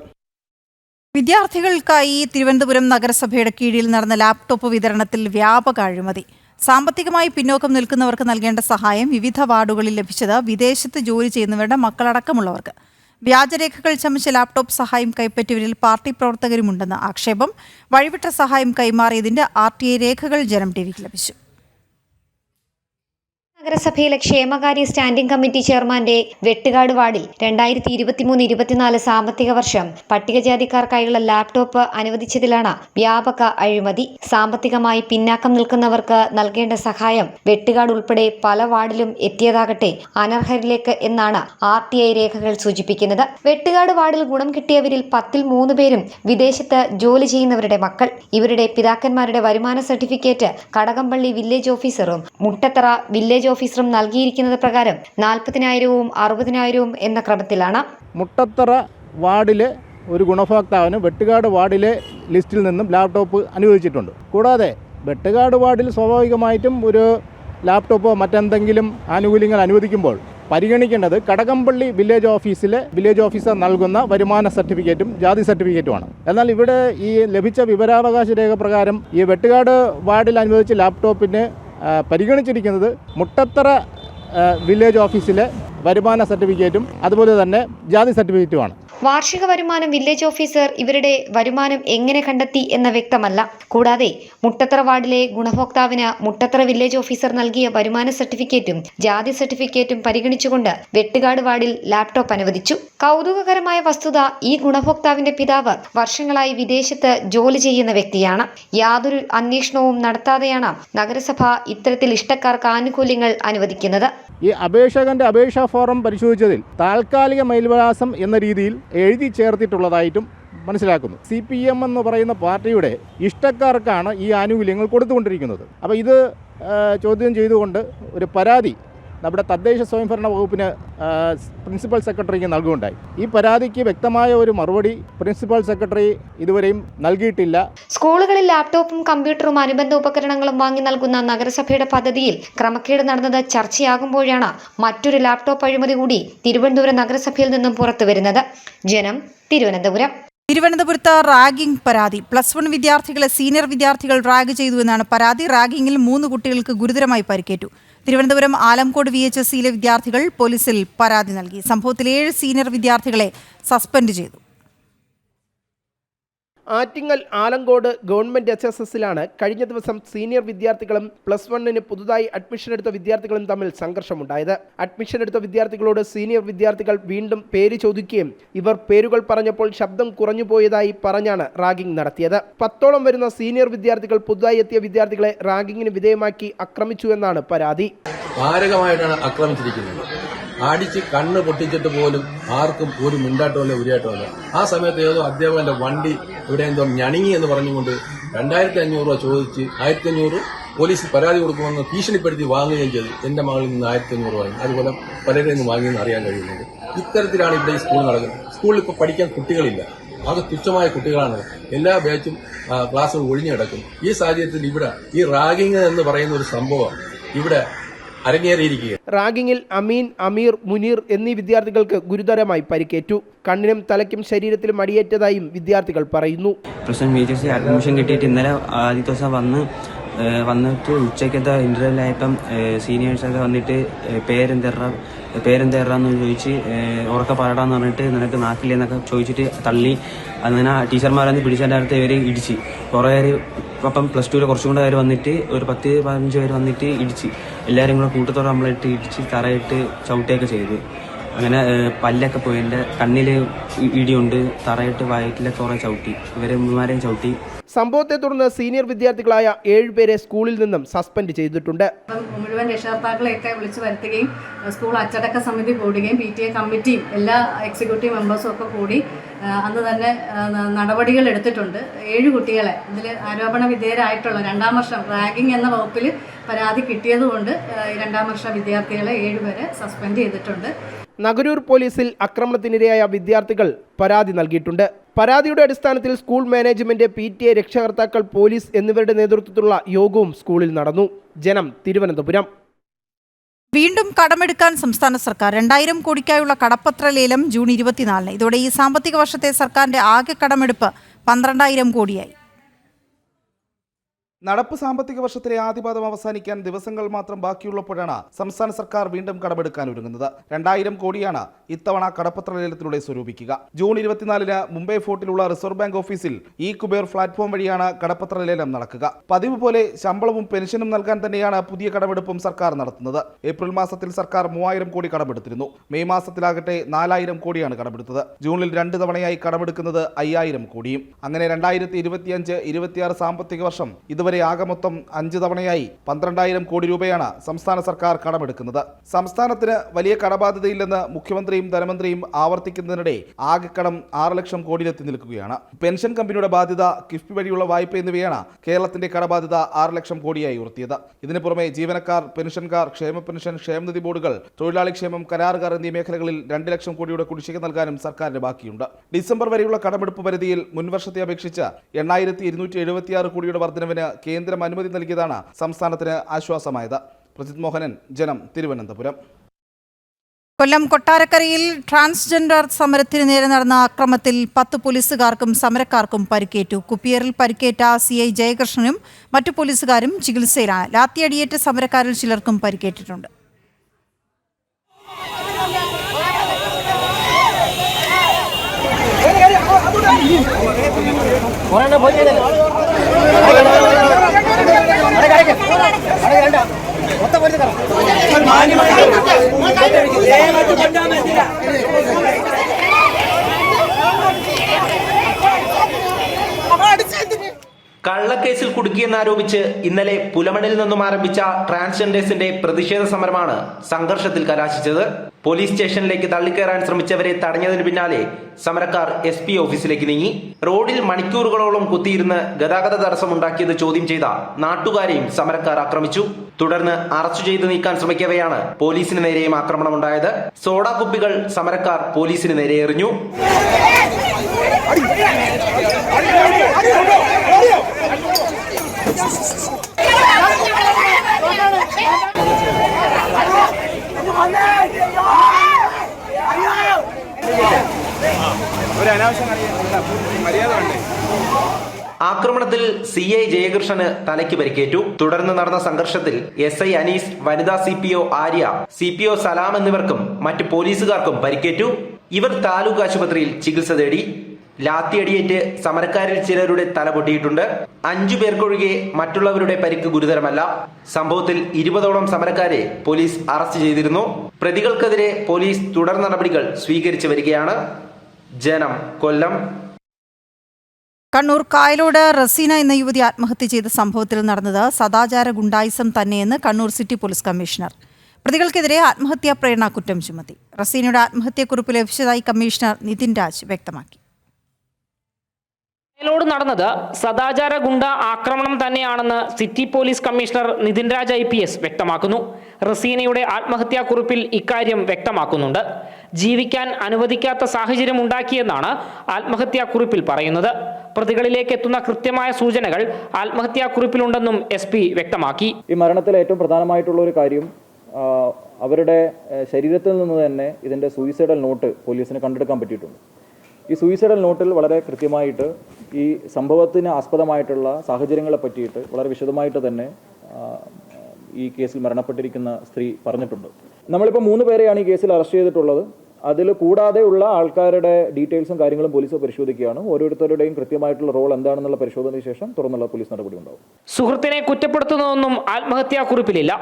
വിദ്യാർത്ഥികൾക്കായി തിരുവനന്തപുരം നഗരസഭയുടെ കീഴിൽ നടന്ന ലാപ്ടോപ്പ് വിതരണത്തിൽ വ്യാപക അഴിമതി. സാമ്പത്തികമായി പിന്നോക്കം നിൽക്കുന്നവർക്ക് നൽകേണ്ട സഹായം വിവിധ വാർഡുകളിൽ ലഭിച്ചത് വിദേശത്ത് ജോലി ചെയ്യുന്നവരുടെ മക്കളടക്കമുള്ളവർക്ക്. വ്യാജരേഖകൾ ചമച്ച ലാപ്ടോപ്പ് സഹായം കൈപ്പറ്റിയവരിൽ പാർട്ടി പ്രവർത്തകരുമുണ്ടെന്ന് ആക്ഷേപം. വഴിവിട്ട സഹായം കൈമാറിയതിന്റെ RTA രേഖകൾ ജനം ടിവിക്ക് ലഭിച്ചു. നഗരസഭയിലെ ക്ഷേമകാര്യ സ്റ്റാൻഡിംഗ് കമ്മിറ്റി ചെയർമാന്റെ വെട്ടുകാട് വാർഡിൽ 2023-24 സാമ്പത്തിക വർഷം പട്ടികജാതിക്കാർക്കായുള്ള ലാപ്ടോപ്പ് അനുവദിച്ചതിലാണ് വ്യാപക അഴിമതി. സാമ്പത്തികമായി പിന്നാക്കം നിൽക്കുന്നവർക്ക് നൽകേണ്ട സഹായം വെട്ടുകാട് ഉൾപ്പെടെ പല വാർഡിലും എത്തിയതാകട്ടെ അനർഹരിലേക്ക് എന്നാണ് RTI രേഖകൾ സൂചിപ്പിക്കുന്നത്. വെട്ടുകാട് വാർഡിൽ ഗുണം കിട്ടിയവരിൽ 10-ൽ 3 പേരും വിദേശത്ത് ജോലി ചെയ്യുന്നവരുടെ മക്കൾ. ഇവരുടെ പിതാക്കന്മാരുടെ വരുമാന സർട്ടിഫിക്കറ്റ് കടകംപള്ളി വില്ലേജ് ഓഫീസറും മുട്ടത്തറ വില്ലേജ് ഓഫീസറും നൽകിയിരിക്കുന്നത് പ്രകാരം 40,000-വും 60,000-വും എന്ന ക്രമത്തിലാണ്. മുട്ടത്തറ വാർഡിലെ ഒരു ഗുണഭോക്താവിന് വെട്ടുകാട് വാർഡിലെ ലിസ്റ്റിൽ നിന്നും ലാപ്ടോപ്പ് അനുവദിച്ചിട്ടുണ്ട്. കൂടാതെ വെട്ടുകാട് വാർഡിൽ സ്വാഭാവികമായിട്ടും ഒരു ലാപ്ടോപ്പോ മറ്റെന്തെങ്കിലും ആനുകൂല്യങ്ങൾ അനുവദിക്കുമ്പോൾ പരിഗണിക്കേണ്ടത് കടകംപള്ളി വില്ലേജ് ഓഫീസർ നൽകുന്ന വരുമാന സർട്ടിഫിക്കറ്റും ജാതി സർട്ടിഫിക്കറ്റുമാണ്. എന്നാൽ ഇവിടെ ഈ ലഭിച്ച വിവരാവകാശ രേഖ പ്രകാരം ഈ വെട്ടുകാട് വാർഡിൽ അനുവദിച്ച ലാപ്ടോപ്പിന് പരിഗണിച്ചിരിക്കുന്നത് മുട്ടത്തറ വില്ലേജ് ഓഫീസിലെ വരുമാന സർട്ടിഫിക്കറ്റും അതുപോലെ തന്നെ ജാതി സർട്ടിഫിക്കറ്റുമാണ്. വാർഷിക വരുമാനം വില്ലേജ് ഓഫീസർ ഇവരുടെ വരുമാനം എങ്ങനെ കണ്ടെത്തി എന്ന വ്യക്തമല്ല. കൂടാതെ മുട്ടത്തറ വാർഡിലെ ഗുണഭോക്താവിന് മുട്ടത്തറ വില്ലേജ് ഓഫീസർ നൽകിയ വരുമാന സർട്ടിഫിക്കറ്റും ജാതി സർട്ടിഫിക്കറ്റും പരിഗണിച്ചുകൊണ്ട് വെട്ടുകാട് വാർഡിൽ ലാപ്ടോപ്പ് അനുവദിച്ചു. കൗതുകകരമായ വസ്തുത, ഈ ഗുണഭോക്താവിന്റെ പിതാവ് വർഷങ്ങളായി വിദേശത്ത് ജോലി ചെയ്യുന്ന വ്യക്തിയാണ്. യാതൊരു അന്വേഷണവും നടത്താതെയാണ് നഗരസഭ ഇത്തരത്തിൽ ഇഷ്ടക്കാർക്ക് ആനുകൂല്യങ്ങൾ അനുവദിക്കുന്നത്. ഈ അപേക്ഷകന്റെ അപേക്ഷാ ഫോറം പരിശോധിച്ചതിൽ താൽക്കാലിക മേൽവിലാസം എന്ന രീതിയിൽ എഴുതി ചേർത്തിട്ടുള്ളതായിട്ടും മനസ്സിലാക്കുന്നു. CPM എന്ന് പറയുന്ന പാർട്ടിയുടെ ഇഷ്ടക്കാർക്കാണ് ഈ ആനുകൂല്യങ്ങൾ കൊടുത്തുകൊണ്ടിരിക്കുന്നത്. അപ്പോൾ ഇത് ചോദ്യം ചെയ്തുകൊണ്ട് ഒരു പരാതി നമ്മുടെ തദ്ദേശ സ്വയംഭരണ വകുപ്പിന് പ്രിൻസിപ്പൽ സെക്രട്ടറിക്ക് നൽകുകയുണ്ടായി. ഈ പരാതിക്ക് വ്യക്തമായ ഒരു മറുപടി പ്രിൻസിപ്പൽ സെക്രട്ടറി ഇതുവരെയും നൽകിയിട്ടില്ല. സ്കൂളുകളിൽ ലാപ്ടോപ്പും കമ്പ്യൂട്ടറും അനുബന്ധ ഉപകരണങ്ങളും വാങ്ങി നൽകുന്ന നഗരസഭയുടെ പദ്ധതിയിൽ ക്രമക്കേട് നടന്നത് ചർച്ചയാകുമ്പോഴാണ് മറ്റൊരു ലാപ്ടോപ്പ് അഴിമതി കൂടി തിരുവനന്തപുരം നഗരസഭയിൽ നിന്നും പുറത്തു വരുന്നത്. ജനം, തിരുവനന്തപുരം. തിരുവനന്തപുരത്ത് റാഗിംഗ് പരാതി. +1 വിദ്യാർത്ഥികളെ സീനിയർ വിദ്യാർത്ഥികൾ റാഗ് ചെയ്തുവെന്നാണ് പരാതി. റാഗിങ്ങിൽ 3 കുട്ടികൾക്ക് ഗുരുതരമായി പരിക്കേറ്റു. തിരുവനന്തപുരം ആലംകോട് VHSCയിലെ വിദ്യാർത്ഥികൾ പോലീസിൽ പരാതി നൽകി. സംഭവത്തിൽ 7 സീനിയർ വിദ്യാർത്ഥികളെ സസ്പെൻഡ് ചെയ്തു. ആറ്റിങ്ങൽ ആലങ്കോട് ഗവൺമെന്റ് SSSലാണ് കഴിഞ്ഞ ദിവസം സീനിയർ വിദ്യാർത്ഥികളും +1 പുതുതായി അഡ്മിഷൻ എടുത്ത വിദ്യാർത്ഥികളും തമ്മിൽ സംഘർഷമുണ്ടായത്. അഡ്മിഷൻ എടുത്ത വിദ്യാർത്ഥികളോട് സീനിയർ വിദ്യാർത്ഥികൾ വീണ്ടും പേര് ചോദിക്കുകയും ഇവർ പേരുകൾ പറഞ്ഞപ്പോൾ ശബ്ദം കുറഞ്ഞുപോയതായി പറഞ്ഞാണ് റാഗിംഗ് നടത്തിയത്. 10ഓളം വരുന്ന സീനിയർ വിദ്യാർത്ഥികൾ പുതുതായി എത്തിയ വിദ്യാർത്ഥികളെ റാഗിങ്ങിന് വിധേയമാക്കി ആക്രമിച്ചുവെന്നാണ് പരാതി. മാരകമായിട്ടാണ് ആക്രമിച്ചിരിക്കുന്നത്. അടിച്ച് കണ്ണ് പൊട്ടിച്ചിട്ട് പോലും ആർക്കും ഒരു മിണ്ടാട്ടമല്ല ഉരിയാട്ടമല്ല. ആ സമയത്ത് ഏതോ അധ്യാപകന്റെ വണ്ടി ഇവിടെ എന്തോ ഞണിങ്ങി എന്ന് പറഞ്ഞുകൊണ്ട് 2,500 രൂപ ചോദിച്ച് 1,500 പോലീസിൽ പരാതി കൊടുക്കുമെന്ന് ഭീഷണിപ്പെടുത്തി വാങ്ങുകയും ചെയ്തു. എന്റെ മകളിൽ നിന്ന് 1,500 വാങ്ങി. അതുപോലെ പലരുടെ നിന്ന് വാങ്ങിയെന്ന് അറിയാൻ കഴിയുന്നുണ്ട്. ഇത്തരത്തിലാണ് ഇവിടെ ഈ സ്കൂൾ നടക്കുന്നത്. സ്കൂളിൽ ഇപ്പോൾ പഠിക്കാൻ കുട്ടികളില്ല. അത് തുച്ഛമായ കുട്ടികളാണ്. എല്ലാ ബാച്ചും ക്ലാസ്സുകൾ ഒഴിഞ്ഞു കിടക്കും. ഈ സാഹചര്യത്തിൽ ഇവിടെ ഈ റാഗിംഗ് എന്ന് പറയുന്ന ഒരു സംഭവം ഇവിടെ അരങ്ങേറിയിരിക്കുക. റാഗിങ്ങിൽ അമീൻ, അമീർ, മുനീർ എന്നീ വിദ്യാർത്ഥികൾക്ക് ഗുരുതരമായി പരിക്കേറ്റു. കണ്ണിനും തലയ്ക്കും ശരീരത്തിലും അടിയേറ്റതായും വിദ്യാർത്ഥികൾ പറയുന്നു. അഡ്മിഷൻ കിട്ടിയിട്ട് ഇന്നലെ ആദ്യ ദിവസം വന്നിട്ട് ഉച്ചയ്ക്കത്തെ ഇന്റർവ്യൂലായപ്പം സീനിയേഴ്സൊക്കെ വന്നിട്ട് പേരെന്തേറാന്ന് ചോദിച്ച് ഉറക്കെ പാടാന്ന് പറഞ്ഞിട്ട് നിനക്ക് നാക്കില്ലെന്നൊക്കെ ചോദിച്ചിട്ട് തള്ളി. അങ്ങനെ ടീച്ചർമാരൊന്ന് പിടിച്ചതിൻ്റെ അടുത്ത് ഇവർ ഇടിച്ച് കുറേ പേര്. അപ്പം +2 കുറച്ചും കൂടെ പേര് വന്നിട്ട് ഒരു 10-15 പേര് വന്നിട്ട് ഇടിച്ച് എല്ലാവരും കൂടെ കൂട്ടത്തോടെ നമ്മളിട്ട് ഇടിച്ച് തറയിട്ട് ചവിട്ടുകയൊക്കെ ചെയ്തു. അങ്ങനെ പല്ലൊക്കെ പോയി. എൻ്റെ കണ്ണിൽ ഇടിയുണ്ട്. തറയിട്ട് വയറ്റിലൊക്കെ കുറേ ചവിട്ടി. ഇവരെ ഉമ്മമാരെയും ചവിട്ടി. സംഭവത്തെ തുടർന്ന് സീനിയർ വിദ്യാർത്ഥികളായ 7 പേരെ സ്കൂളിൽ നിന്നും സസ്പെൻഡ് ചെയ്തിട്ടുണ്ട്. മുഴുവൻ രക്ഷകർത്താക്കളെയൊക്കെ വിളിച്ചു വരുത്തുകയും സ്കൂൾ അച്ചടക്ക സമിതി കൂടുകയും PTA കമ്മിറ്റിയും എല്ലാ എക്സിക്യൂട്ടീവ് മെമ്പേഴ്സും ഒക്കെ കൂടി അന്ന് തന്നെ നടപടികൾ എടുത്തിട്ടുണ്ട്. 7 കുട്ടികളെ ഇതിൽ ആരോപണ വിധേയരായിട്ടുള്ള 2ാം വർഷം റാഗിംഗ് എന്ന വകുപ്പിൽ പരാതി കിട്ടിയതുകൊണ്ട് 2ാം വർഷ വിദ്യാർത്ഥികളെ 7 പേരെ സസ്പെൻഡ് ചെയ്തിട്ടുണ്ട്. നഗരൂർ പോലീസിൽ ആക്രമണത്തിനിരയായ വിദ്യാർത്ഥികൾ പരാതി നൽകിയിട്ടുണ്ട്. പരാതിയുടെ അടിസ്ഥാനത്തിൽ സ്കൂൾ മാനേജ്മെന്റ്, PTA, രക്ഷകർത്താക്കൾ, പോലീസ് എന്നിവരുടെ നേതൃത്വത്തിലുള്ള യോഗവും സ്കൂളിൽ നടന്നു. ജനം, തിരുവനന്തപുരം. വീണ്ടും കടമെടുക്കാൻ സംസ്ഥാന സർക്കാർ. 2000 കോടിക്കായുള്ള കടപ്പത്ര ലേലം ജൂൺ 24-ന്. ഇതോടെ ഈ സാമ്പത്തിക വർഷത്തെ സർക്കാരിന്റെ ആകെ കടമെടുപ്പ് 12,000 കോടിയായി. നടപ്പ് സാമ്പത്തിക വർഷത്തിലെ ആദ്യപാദം അവസാനിക്കാൻ ദിവസങ്ങൾ മാത്രം ബാക്കിയുള്ളപ്പോഴാണ് സംസ്ഥാന സർക്കാർ വീണ്ടും കടമെടുക്കാൻ ഒരുങ്ങുന്നത്. 2000 കോടിയാണ് ഇത്തവണ കടപ്പത്ര ലേലത്തിലൂടെ സ്വരൂപിക്കുക. ജൂൺ 24-ന് മുംബൈ ഫോർട്ടിലുള്ള റിസർവ് ബാങ്ക് ഓഫീസിൽ ഈ കുബേർ പ്ലാറ്റ്ഫോം വഴിയാണ് കടപ്പത്ര ലേലം നടക്കുക. പതിവ് പോലെ ശമ്പളവും പെൻഷനും നൽകാൻ തന്നെയാണ് പുതിയ കടമെടുപ്പും സർക്കാർ നടത്തുന്നത്. ഏപ്രിൽ മാസത്തിൽ സർക്കാർ 3000 കോടി കടമെടുത്തിരുന്നു. മെയ് മാസത്തിലാകട്ടെ 4000 കോടിയാണ് കടമെടുത്തത്. ജൂണിൽ 2 തവണയായി കടമെടുക്കുന്നത് 5000 കോടിയും. അങ്ങനെ 2025-26 സാമ്പത്തിക വർഷം ഇതുവരെ ആകെ മൊത്തം 5 തവണയായി 12000 കോടി രൂപയാണ് സംസ്ഥാന സർക്കാർ കടമെടുക്കുന്നത്. സംസ്ഥാനത്തിന് വലിയ കടബാധ്യതയില്ലെന്ന് മുഖ്യമന്ത്രിയും ധനമന്ത്രിയും ആവർത്തിക്കുന്നതിനിടെ ആകെ കടം 6 ലക്ഷം കോടിയിലെത്തി നിൽക്കുകയാണ്. പെൻഷൻ കമ്പനിയുടെ ബാധ്യത, കിഫ്ബി വഴിയുള്ള വായ്പ എന്നിവയാണ് കേരളത്തിന്റെ കടബാധ്യത 6 ലക്ഷം കോടിയായി ഉയർത്തിയത്. ഇതിനു പുറമെ ജീവനക്കാർ, പെൻഷൻകാർ, ക്ഷേമ പെൻഷൻ, ക്ഷേമനിധി ബോർഡുകൾ, തൊഴിലാളി ക്ഷേമം, കരാറുകാർ എന്നീ മേഖലകളിൽ 2 ലക്ഷം കോടിയുടെ കുടിശ്ശിക നൽകാനും സർക്കാരിന് ബാക്കിയുണ്ട്. ഡിസംബർ വരെയുള്ള കടമെടുപ്പ് പരിധിയിൽ മുൻവർഷത്തെ അപേക്ഷിച്ച് 8276 കോടിയുടെ വർധനവിന് കേന്ദ്രം അനുമതി നൽകിയതാണ് സംസ്ഥാനത്തിന് ആശ്വാസമായത്. പ്രജിത് മോഹനൻ, ജനം, തിരുവനന്തപുരം. കൊല്ലം കൊട്ടാരക്കരയിൽ ട്രാൻസ്ജെൻഡർ സമരത്തിന് നേരെ നടന്ന അക്രമത്തിൽ 10 പോലീസുകാർക്കും സമരക്കാർക്കും പരിക്കേറ്റു. കുപ്പിയേറിൽ പരിക്കേറ്റ CI ജയകൃഷ്ണനും മറ്റു പോലീസുകാരും ചികിത്സയിലാണ്. ലാത്തിയടിയേറ്റ സമരക്കാരിൽ ചിലർക്കും പരിക്കേറ്റിട്ടുണ്ട്. കള്ളക്കേസിൽ കുടുക്കിയെന്നാരോപിച്ച് ഇന്നലെ പുലമണിൽ നിന്നും ആരംഭിച്ച ട്രാൻസ്ജെൻഡേഴ്സിന്റെ പ്രതിഷേധ സമരമാണ് സംഘർഷത്തിൽ കലാശിച്ചത്. പോലീസ് സ്റ്റേഷനിലേക്ക് തള്ളിക്കയറാൻ ശ്രമിച്ചവരെ തടഞ്ഞതിന് പിന്നാലെ സമരക്കാർ SP ഓഫീസിലേക്ക് നീങ്ങി. റോഡിൽ മണിക്കൂറുകളോളം കുത്തിയിരുന്ന് ഗതാഗത തടസ്സമുണ്ടാക്കിയത് ചോദ്യം ചെയ്ത നാട്ടുകാരെയും സമരക്കാർ ആക്രമിച്ചു. തുടർന്ന് അറസ്റ്റ് ചെയ്ത് നീക്കാൻ ശ്രമിക്കവെയാണ് പോലീസിന് നേരെയും ആക്രമണമുണ്ടായത്. സോഡാ കുപ്പികൾ സമരക്കാർ പോലീസിന് നേരെ എറിഞ്ഞു. ആക്രമണത്തിൽ CI ജയകൃഷ്ണന് തലയ്ക്ക് പരിക്കേറ്റു. തുടർന്ന് നടന്ന സംഘർഷത്തിൽ SI അനീസ്, വനിതാ CPO ആര്യ, CPO സലാം എന്നിവർക്കും മറ്റ് പോലീസുകാർക്കും പരിക്കേറ്റു. ഇവർ താലൂക്ക് ആശുപത്രിയിൽ ചികിത്സ തേടി. ലാത്തിയടിയേറ്റ് സമരക്കാരിൽ ചിലരുടെ തല പൊട്ടിയിട്ടുണ്ട്. 5 പേർക്കൊഴികെ മറ്റുള്ളവരുടെ പരിക്ക് ഗുരുതരമല്ല. സംഭവത്തിൽ 20ഓളം സമരക്കാരെ പോലീസ് അറസ്റ്റ് ചെയ്തിരുന്നു. പ്രതികൾക്കെതിരെ പോലീസ് തുടർ നടപടികൾ സ്വീകരിച്ചു വരികയാണ്. ജനം, കൊല്ലം. കണ്ണൂർ കായലോട് റസീന എന്ന യുവതി ആത്മഹത്യ ചെയ്ത സംഭവത്തിൽ നടന്നത് സദാചാര ഗുണ്ടായിസം തന്നെയെന്ന് കണ്ണൂർ സിറ്റി പോലീസ് കമ്മീഷണർ. പ്രതികൾക്കെതിരെ ആത്മഹത്യാ പ്രേരണ കുറ്റം ചുമത്തി. റസീനയുടെ ആത്മഹത്യക്കുറിപ്പ് ലഭിച്ചതായി കമ്മീഷണർ നിതിൻ രാജ് വ്യക്തമാക്കി. കായലോട് നടന്നത് സദാചാര ഗുണ്ട ആക്രമണം തന്നെയാണെന്ന് city police commissioner Nithin Raj IPS വ്യക്തമാക്കുന്നു. റസീനയുടെ ആത്മഹത്യാക്കുറിപ്പിൽ ഇക്കാര്യം വ്യക്തമാക്കുന്നുണ്ട്. ജീവിക്കാൻ അനുവദിക്കാത്ത സാഹചര്യം ഉണ്ടാക്കിയെന്നാണ് ആത്മഹത്യാക്കുറിപ്പിൽ പറയുന്നത്. പ്രതികളിലേക്ക് എത്തുന്ന കൃത്യമായ സൂചനകൾ ആത്മഹത്യാക്കുറിപ്പിലുണ്ടെന്നും SP വ്യക്തമാക്കി. ഈ മരണത്തിൽ ഏറ്റവും പ്രധാനമായിട്ടുള്ള ഒരു കാര്യം അവരുടെ ശരീരത്തിൽ നിന്ന് തന്നെ ഇതിൻ്റെ സൂയിസൈഡൽ നോട്ട് പോലീസിന് കണ്ടെടുക്കാൻ പറ്റിയിട്ടുണ്ട്. ഈ സൂയിസൈഡൽ നോട്ടിൽ വളരെ കൃത്യമായിട്ട് ഈ സംഭവത്തിന് ആസ്പദമായിട്ടുള്ള സാഹചര്യങ്ങളെ പറ്റിയിട്ട് വളരെ വിശദമായിട്ട് തന്നെ ഈ കേസിൽ മരണപ്പെട്ടിരിക്കുന്ന സ്ത്രീ പറഞ്ഞിട്ടുണ്ട്. നമ്മളിപ്പോൾ 3 പേരെയാണ് ഈ കേസിൽ അറസ്റ്റ് ചെയ്തിട്ടുള്ളത്. അതിൽ കൂടാതെ ഉള്ള ആൾക്കാരുടെ ഡീറ്റെയിൽസും കാര്യങ്ങളും പോലീസ് പരിശോധിക്കുകയാണ്. ഓരോരുത്തരുടെയും കൃത്യമായിട്ടുള്ള റോൾ എന്താണെന്നുള്ള പരിശോധനയ്ക്ക് ശേഷം തുറന്നുള്ള പോലീസ് നടപടി ഉണ്ടാവും. സുഹൃത്തിനെ കുറ്റപ്പെടുത്തുന്നതൊന്നും ആത്മഹത്യാക്കുറിപ്പിലില്ല.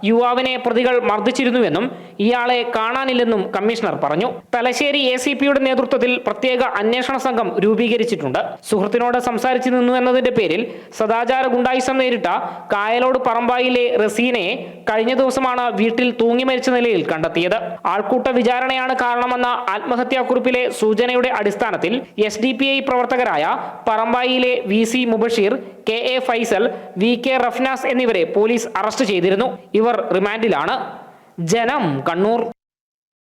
യുവാവിനെ പ്രതികൾ മർദ്ദിച്ചിരുന്നുവെന്നും ഇയാളെ കാണാനില്ലെന്നും കമ്മീഷണർ പറഞ്ഞു. തലശ്ശേരി ACPയുടെ നേതൃത്വത്തിൽ പ്രത്യേക അന്വേഷണ സംഘം രൂപീകരിച്ചിട്ടുണ്ട്. സുഹൃത്തിനോട് സംസാരിച്ചു നിന്നു എന്നതിന്റെ പേരിൽ സദാചാര ഗുണ്ടായിസം നേരിട്ട കായലോട് പറമ്പായിലെ റസീനയെ കഴിഞ്ഞ ദിവസമാണ് വീട്ടിൽ തൂങ്ങി മരിച്ച നിലയിൽ കണ്ടെത്തിയത്. ആൾക്കൂട്ട വിചാരണയാണ് കാരണമെന്ന ആത്മഹത്യാക്കുറിപ്പിലെ സൂചനയുടെ അടിസ്ഥാനത്തിൽ SDPI പ്രവർത്തകരായ പറമ്പായിലെ VC Mubasheer, KA Faisal, VK Rafnas എന്നിവരെ പോലീസ് അറസ്റ്റ് ചെയ്തിരുന്നു. ഇവർ റിമാൻഡിലാണ്. ജനം, കണ്ണൂർ.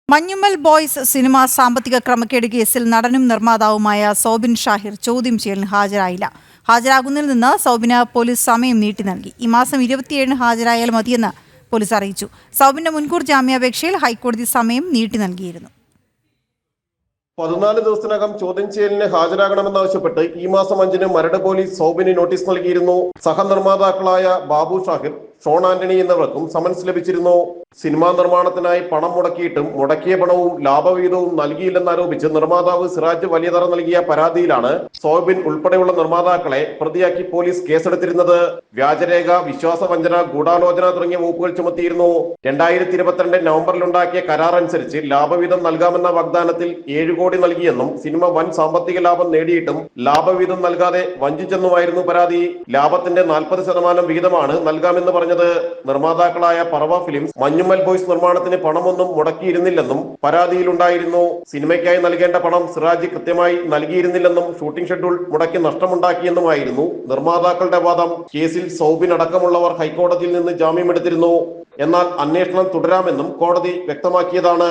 മഞ്ഞുമ്മൽ ബോയ്സ് സിനിമ സാമ്പത്തിക ക്രമക്കേട് കേസിൽ നടനും നിർമ്മാതാവുമായ സൗബിൻ ഷാഹിർ ചോദ്യം ചെയ്യലിന് ഹാജരായില്ല. ഹാജരാകുന്നതിൽ നിന്ന് സൗബിന് പോലീസ് സമയം നീട്ടി നൽകി. ഈ മാസം 27-ന് ഹാജരായാൽ മതിയെന്ന് പോലീസ് അറിയിച്ചു. സൗബിന്റെ മുൻകൂർ ജാമ്യാപേക്ഷയിൽ ഹൈക്കോടതി സമയം നീട്ടി നൽകിയിരുന്നു. 14 ദിവസത്തിനകം ചോദ്യം ചെയ്യലിന് ഹാജരാകണമെന്നാവശ്യപ്പെട്ട് ഈ മാസം 5-ന് മരട് പോലീസ് സൗബിന് നോട്ടീസ് നൽകിയിരുന്നു. സഹനിർമ്മാതാക്കളായ ബാബു ഷാഹിർ, ഷോൺ ആന്റണി എന്നിവർക്കും സമൻസ് ലഭിച്ചിരുന്നു. സിനിമാ നിർമ്മാണത്തിനായി പണം മുടക്കിയിട്ടും മുടക്കിയ പണവും ലാഭവിഹിതവും നൽകിയില്ലെന്നാരോപിച്ച് നിർമ്മാതാവ് സിറാജ് വലിയതറ നൽകിയ പരാതിയിലാണ് സോബിൻ ഉൾപ്പെടെയുള്ള നിർമ്മാതാക്കളെ പ്രതിയാക്കി പോലീസ് കേസെടുത്തിരുന്നത്. വ്യാജരേഖ, വിശ്വാസവഞ്ചന, ഗൂഢാലോചന തുടങ്ങിയ വകുപ്പുകൾ ചുമത്തിയിരുന്നു. 2022 നവംബറിലുണ്ടാക്കിയ കരാർ അനുസരിച്ച് ലാഭവിഹിതം നൽകാമെന്ന വാഗ്ദാനത്തിൽ 7 കോടി നൽകിയെന്നും സിനിമ വൻ സാമ്പത്തിക ലാഭം നേടിയിട്ടും ലാഭവിഹിതം നൽകാതെ വഞ്ചിച്ചെന്നുമായിരുന്നു പരാതി. ലാഭത്തിന്റെ 40% വിഹിതമാണ് നൽകാമെന്ന് പറഞ്ഞത്. നിർമ്മാതാക്കളായ പറവ ഫിലിംസ്, മഞ്ഞുമ്മൽ ബോയ്സ് നിർമ്മാണത്തിന് പണമൊന്നും മുടക്കിയിരുന്നില്ലെന്നും പരാതിയിലുണ്ടായിരുന്നു. സിനിമയ്ക്കായി നൽകേണ്ട പണം സിറാജ് കൃത്യമായി നൽകിയിരുന്നില്ലെന്നും ഷൂട്ടിംഗ് ഷെഡ്യൂൾ മുടക്കി നഷ്ടമുണ്ടാക്കിയെന്നുമായിരുന്നു നിർമ്മാതാക്കളുടെ വാദം. കേസിൽ സൗബിൻ അടക്കമുള്ളവർ ഹൈക്കോടതിയിൽ നിന്ന് ജാമ്യമെടുത്തിരുന്നു. എന്നാൽ അന്വേഷണം തുടരാമെന്നും കോടതി വ്യക്തമാക്കിയതാണ്.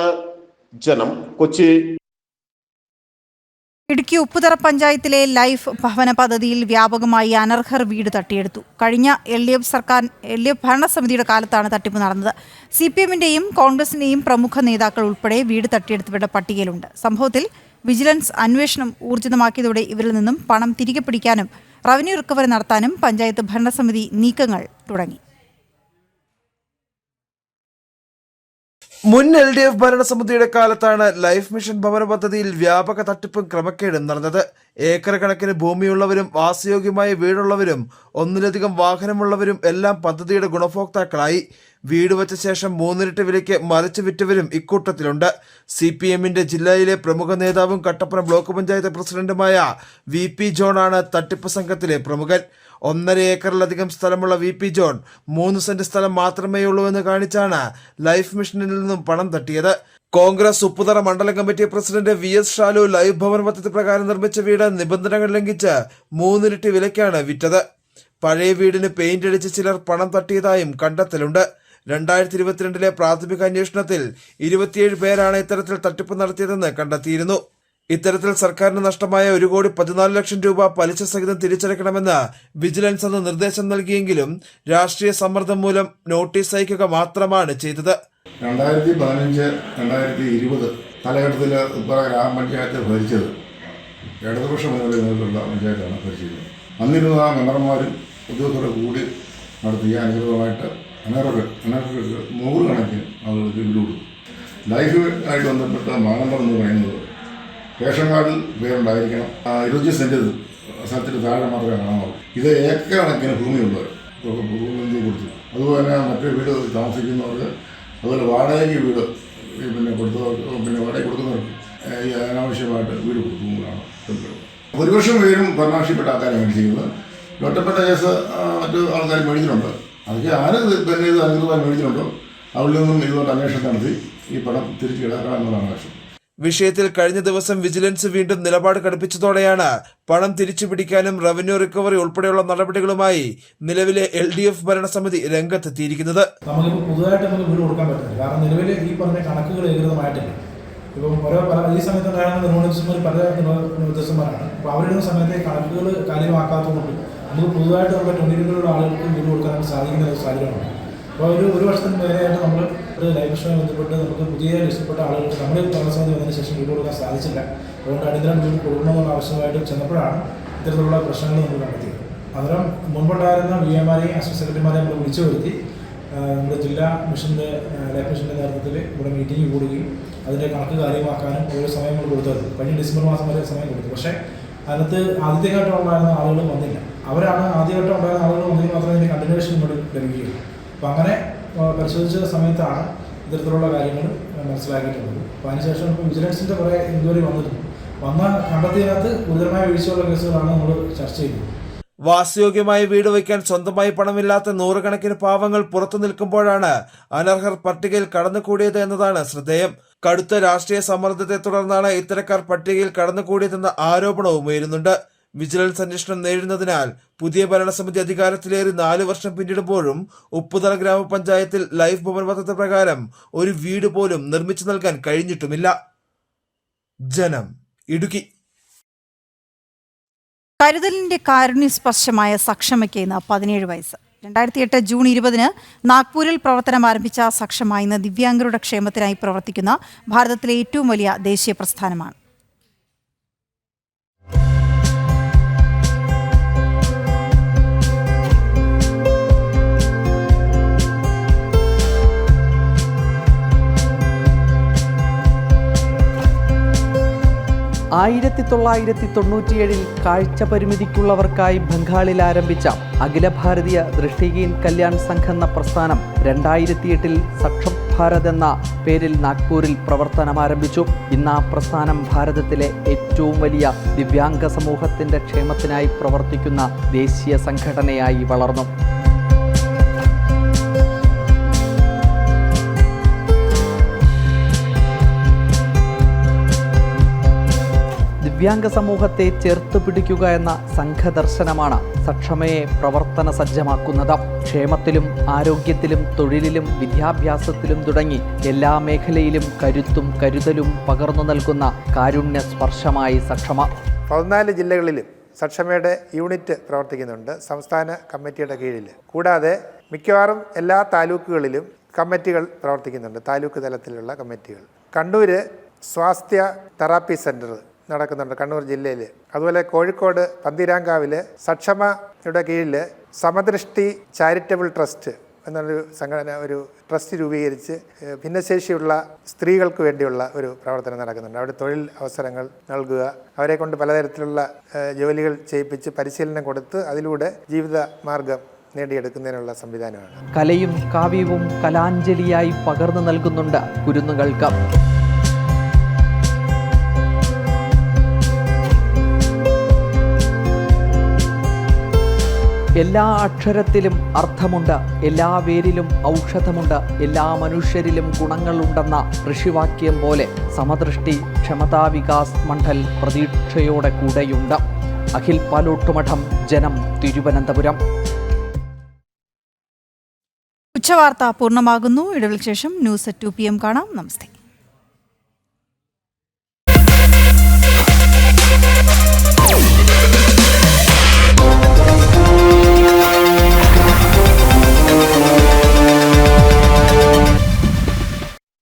ജനം, കൊച്ചി. ഇടുക്കി ഉപ്പുതറ പഞ്ചായത്തിലെ ലൈഫ് ഭവന പദ്ധതിയിൽ വ്യാപകമായി അനർഹർ വീട് തട്ടിയെടുത്തു. കഴിഞ്ഞ LDF ഭരണസമിതിയുടെ കാലത്താണ് തട്ടിപ്പ് നടന്നത്. CPM-ന്റെയും കോൺഗ്രസിന്റെയും പ്രമുഖ നേതാക്കൾ ഉൾപ്പെടെ വീട് തട്ടിയെടുത്തവരുടെ പട്ടികയിലുണ്ട്. സംഭവത്തിൽ വിജിലൻസ് അന്വേഷണം ഊർജിതമാക്കിയതോടെ ഇവരിൽ നിന്നും പണം തിരികെ പിടിക്കാനും റവന്യൂ റിക്കവറി നടത്താനും പഞ്ചായത്ത് ഭരണസമിതി നീക്കങ്ങൾ തുടങ്ങി. മുൻ LDF ഭരണസമിതിയുടെ കാലത്താണ് ലൈഫ് മിഷൻ ഭവന പദ്ധതിയിൽ വ്യാപക തട്ടിപ്പും ക്രമക്കേടും നടന്നത്. ഏക്കർ കണക്കിന് ഭൂമിയുള്ളവരും വാസയോഗ്യമായ വീടുള്ളവരും ഒന്നിലധികം വാഹനമുള്ളവരും എല്ലാം പദ്ധതിയുടെ ഗുണഭോക്താക്കളായി. വീട് വച്ച ശേഷം 3 ഇരട്ടി വിലയ്ക്ക് മറിച്ചു വിറ്റവരും ഇക്കൂട്ടത്തിലുണ്ട്. CPM-ന്റെ ജില്ലയിലെ പ്രമുഖ നേതാവും കട്ടപ്പന ബ്ലോക്ക് പഞ്ചായത്ത് പ്രസിഡന്റുമായ VP ജോണാണ് തട്ടിപ്പ് സംഘത്തിലെ പ്രമുഖൻ. 1.5 ഏക്കറിലധികം സ്ഥലമുള്ള VP ജോൺ 3 സെന്റ് സ്ഥലം മാത്രമേ ഉള്ളൂ എന്ന് കാണിച്ചാണ് ലൈഫ് മിഷനിൽ നിന്നും പണം തട്ടിയത്. കോൺഗ്രസ് ഉപ്പുതറ മണ്ഡലം committee president VS Shalu life Bhavan പദ്ധതി പ്രകാരം നിർമ്മിച്ച വീട് നിബന്ധനകൾ ലംഘിച്ച് 3 ഇരട്ടി വിലയ്ക്കാണ് വിറ്റത്. പഴയ വീടിന് പെയിന്റ് അടിച്ച് ചിലർ പണം തട്ടിയതായും കണ്ടെത്തലുണ്ട്. 2022 പ്രാഥമിക അന്വേഷണത്തിൽ 27 പേരാണ് ഇത്തരത്തിൽ തട്ടിപ്പ് നടത്തിയതെന്ന് കണ്ടെത്തിയിരുന്നു. ഇത്തരത്തിൽ സർക്കാരിന് നഷ്ടമായ 1,14,00,000 രൂപ പലിശ സഹിതം തിരിച്ചടയ്ക്കണമെന്ന് വിജിലൻസ് അന്ന് നിർദ്ദേശം നൽകിയെങ്കിലും രാഷ്ട്രീയ സമ്മർദ്ദം മൂലം നോട്ടീസ് അയക്കുക മാത്രമാണ് ചെയ്തത്. 2015-2020 കാലഘട്ടത്തിൽ ഗ്രാമപഞ്ചായത്ത് ഭരിച്ചത് ഇടതുപക്ഷ മുന്നണിയുള്ള പഞ്ചായത്താണ് ഭരിച്ചിരുന്നത്. അന്നിരുന്ന മെമ്പർമാരും ഉദ്യോഗസ്ഥരുടെ കൂടി നടത്തിയ അനുകൂലമായിട്ട് അനർഹർക്ക് 100 കണക്കിന് ആളുകൾക്ക് വീട് കൊടുക്കും. ലൈഫ് ആയിട്ട് ബന്ധപ്പെട്ട മാനദണ്ഡം എന്ന് പറയുന്നത് റേഷൻ കാർഡിൽ പേരുണ്ടായിരിക്കണം, 25 സെന്റ് സ്ഥലത്തിന് താഴെ മാത്രമേ കാണാവുള്ളൂ. ഇത് ഏക്കർ കണക്കിന് ഭൂമിയുള്ളവർ ഭൂമി കൊടുത്തു. അതുപോലെ തന്നെ മറ്റൊരു വീട് താമസിക്കുന്നവർക്ക്, അതുപോലെ വാടകയ്ക്ക് വീട് വാടക കൊടുക്കുന്നവർക്ക് ഈ അനാവശ്യമായിട്ട് വീട് കൊടുക്കുന്നതാണ്. ഭൂരിപക്ഷം പേരും ഭരണാവശ്യപ്പെട്ട ആൾക്കാരാണ് ചെയ്യുന്നത്. ഒറ്റപ്പെട്ട കേസ് മറ്റു ആൾക്കാർ മേടിച്ചിട്ടുണ്ട്. അതൊക്കെ ആര് പിന്നെ ഇത് അനുകൂലമായി മേടിച്ചിട്ടുണ്ടോ അവിടെ നിന്നും ഇതുകൊണ്ട് അന്വേഷണം നടത്തി ഈ പണം തിരിച്ചു കിടക്കണം എന്നുള്ളതാണ് ആവശ്യം. വിഷയത്തിൽ കഴിഞ്ഞ ദിവസം വിജിലൻസ് വീണ്ടും നിലപാട് കടുപ്പിച്ചതോടെയാണ് പണം തിരിച്ചുപിടിക്കാനും റവന്യൂ റിക്കവറി ഉൾപ്പെടെയുള്ള നടപടികളുമായി നിലവിലെ LDF ഭരണസമിതി രംഗത്തെത്തിയിരിക്കുന്നത്. നമുക്കിപ്പോൾ പുതുതായിട്ട് നമുക്ക് വീട് കൊടുക്കാൻ പറ്റില്ല. കാരണം നിലവിൽ ഈ പറഞ്ഞ കണക്കുകൾ ഏകൃതമായിട്ടില്ല. ഇപ്പം ഈ സമയത്തുണ്ടായിരുന്ന നിർമ്മാണ പല ഉദ്യോഗസ്ഥന്മാരാണ്. അപ്പോൾ അവരുടെ സമയത്തെ കണക്കുകൾ കാര്യമാക്കാത്തതുകൊണ്ട് നമുക്ക് പുതുതായിട്ട് നമ്മുടെ 22 ആളുകൾക്ക് വീട് കൊടുക്കാൻ സാധിക്കുന്ന ഒരു സാഹചര്യമാണ്. അപ്പോൾ ഒരു വർഷത്തിന് മേലെയായിട്ട് നമ്മൾ ലൈഫ് മിഷനുമായി ബന്ധപ്പെട്ട് നമുക്ക് പുതിയ ലിസ്റ്റപ്പെട്ട ആളുകൾക്ക് നമ്മുടെ ഭരണസമിതി വന്നതിന് ശേഷം വീട് കൊടുക്കാൻ സാധിച്ചില്ല. അതുകൊണ്ട് അടിയന്തരം വീട് കൊടുക്കണമെന്നുള്ള ആവശ്യമായിട്ട് ചെന്നപ്പോഴാണ് ഇത്തരത്തിലുള്ള പ്രശ്നങ്ങൾ നമ്മൾ കണ്ടെത്തിയത്. അന്നേരം മുൻപുണ്ടായിരുന്ന VA-മാരെയും അസിസ്റ്റന്റ് സെക്രട്ടറിമാരെയും നമ്മൾ വിളിച്ചു വരുത്തി നമ്മുടെ ജില്ലാ മിഷൻ്റെ ലൈഫ് മിഷൻ്റെ നേതൃത്വത്തിൽ ഇവിടെ മീറ്റിംഗ് കൂടുകയും അതിൻ്റെ കണക്ക് കാര്യമാക്കാനും ഓരോ സമയം നമ്മൾ കൊടുത്തത്. കഴിഞ്ഞ ഡിസംബർ മാസം വരെ സമയം കൊടുത്തു. പക്ഷേ അതിനകത്ത് ആദ്യഘട്ടം ഉണ്ടായിരുന്ന ആളുകൾ വന്നില്ല. അവരാണ് ആദ്യഘട്ടം ഉണ്ടായിരുന്ന ആളുകൾ വന്നെങ്കിൽ മാത്രമേ ഇതിൻ്റെ കണ്ടിന്യൂവേഷൻ ഇവിടെ ലഭിക്കുകയുള്ളൂ. അപ്പോൾ അങ്ങനെ പരിശോധിച്ച സമയത്താണ് ഇത്തരത്തിലുള്ള കാര്യങ്ങൾ മനസ്സിലാക്കിയിട്ടുള്ളത്. അപ്പോൾ അതിനുശേഷം ഇപ്പോൾ വിജിലൻസിൻ്റെ കുറേ എൻക്വയറി വന്ന കണ്ടെത്തിയതിനകത്ത് ഗുരുതരമായ വീഴ്ചയുള്ള കേസുകളാണ് നമ്മൾ ചർച്ച ചെയ്യുന്നത്. വാസയോഗ്യമായ വീട് വയ്ക്കാൻ സ്വന്തമായി പണമില്ലാത്ത 100 കണക്കിന് പാവങ്ങൾ പുറത്തു നിൽക്കുമ്പോഴാണ് അനർഹർ പട്ടികയിൽ കടന്നുകൂടിയത് എന്നതാണ് ശ്രദ്ധേയം. കടുത്ത രാഷ്ട്രീയ സമ്മർദ്ദത്തെ തുടർന്നാണ് ഇത്തരക്കാർ പട്ടികയിൽ കടന്നുകൂടിയതെന്ന ആരോപണവും ഉയരുന്നുണ്ട്. വിജിലൻസ് അന്വേഷണം നേരിടുന്നതിനാൽ പുതിയ ഭരണസമിതി അധികാരത്തിലേറി 4 വർഷം പിന്നിടുമ്പോഴും ഉപ്പുതറ ഗ്രാമപഞ്ചായത്തിൽ ലൈഫ് ഭവൻ പദ്ധതി പ്രകാരം ഒരു വീട് പോലും നിർമ്മിച്ചു നൽകാൻ കഴിഞ്ഞിട്ടുമില്ല. ജനം, ഇടുക്കി. കരുതലിന്റെ കാരുണ്യസ്പർശമായ സക്ഷമയ്ക്ക് ഇന്ന് 17 വയസ്സ്. 2008 ജൂൺ 20 നാഗ്പൂരിൽ പ്രവർത്തനം ആരംഭിച്ച സക്ഷമ ഇന്ന് ദിവ്യാംഗരുടെ ക്ഷേമത്തിനായി പ്രവർത്തിക്കുന്ന ഭാരതത്തിലെ ഏറ്റവും വലിയ ദേശീയ പ്രസ്ഥാനമാണ്. 1997 കാഴ്ച പരിമിതിക്കുള്ളവർക്കായി ബംഗാളിൽ ആരംഭിച്ച അഖില ഭാരതീയ ദൃഷ്ടിഹീൻ കല്യാൺ സംഘ് എന്ന പ്രസ്ഥാനം 2008 സക്ഷം ഭാരത് എന്ന പേരിൽ നാഗ്പൂരിൽ പ്രവർത്തനം ആരംഭിച്ചു. ഇന്ന് ആ പ്രസ്ഥാനം ഭാരതത്തിലെ ഏറ്റവും വലിയ ദിവ്യാംഗ സമൂഹത്തിന്റെ ക്ഷേമത്തിനായി പ്രവർത്തിക്കുന്ന ദേശീയ സംഘടനയായി വളർന്നു. ദിവ്യാംഗ സമൂഹത്തെ ചേർത്ത് പിടിക്കുക എന്ന സംഘദർശനമാണ് സക്ഷമയെ പ്രവർത്തന സജ്ജമാക്കുന്നത്. ക്ഷേമത്തിലും ആരോഗ്യത്തിലും തൊഴിലിലും വിദ്യാഭ്യാസത്തിലും തുടങ്ങി എല്ലാ മേഖലയിലും കരുത്തും കരുതലും പകർന്നു നൽകുന്ന കാരുണ്യ സ്പർശമായി സക്ഷമ. 14 ജില്ലകളിലും സക്ഷമയുടെ യൂണിറ്റ് പ്രവർത്തിക്കുന്നുണ്ട് സംസ്ഥാന കമ്മിറ്റിയുടെ കീഴിൽ. കൂടാതെ മിക്കവാറും എല്ലാ താലൂക്കുകളിലും കമ്മിറ്റികൾ പ്രവർത്തിക്കുന്നുണ്ട്, താലൂക്ക് തലത്തിലുള്ള കമ്മിറ്റികൾ. കണ്ണൂർ സ്വാസ്ഥ്യ തെറാപ്പി സെൻറ്റർ നടക്കുന്നുണ്ട് കണ്ണൂർ ജില്ലയിൽ. അതുപോലെ കോഴിക്കോട് പന്തീരാങ്കാവിൽ സക്ഷമയുടെ കീഴിൽ സമദൃഷ്ടി ചാരിറ്റബിൾ ട്രസ്റ്റ് എന്നൊരു സംഘടന, ഒരു ട്രസ്റ്റ് രൂപീകരിച്ച് ഭിന്നശേഷിയുള്ള സ്ത്രീകൾക്ക് വേണ്ടിയുള്ള ഒരു പ്രവർത്തനം നടക്കുന്നുണ്ട്. അവിടെ തൊഴിൽ അവസരങ്ങൾ നൽകുക, അവരെ കൊണ്ട് പലതരത്തിലുള്ള ജോലികൾ ചെയ്യിപ്പിച്ച് പരിശീലനം കൊടുത്ത് അതിലൂടെ ജീവിത മാർഗം നേടിയെടുക്കുന്നതിനുള്ള സംവിധാനമാണ്. കലയും കാവ്യവും കലാഞ്ജലിയായി പകർന്നു നൽകുന്നുണ്ട് കുരുന്നുകൾക്ക്. എല്ലാ അക്ഷരത്തിലും അർത്ഥമുണ്ട്, എല്ലാ വേരിലും ഔഷധമുണ്ട്, എല്ലാ മനുഷ്യരിലും ഗുണങ്ങളുണ്ടെന്ന ഋഷിവാക്യം പോലെ സമദൃഷ്ടി ക്ഷമതാ വികാസ് മണ്ഡൽ പ്രതീക്ഷയോടെ കൂടെയുണ്ട്. അഖിൽ പാലോട്ടുമഠം, ജനം, തിരുവനന്തപുരം. ഉച്ചവാർത്ത പൂർണ്ണമാകുന്നു. ഇടവേളയ്ക്ക് ശേഷം ന്യൂസ് at 2 PM കാണാം. നമസ്തേ.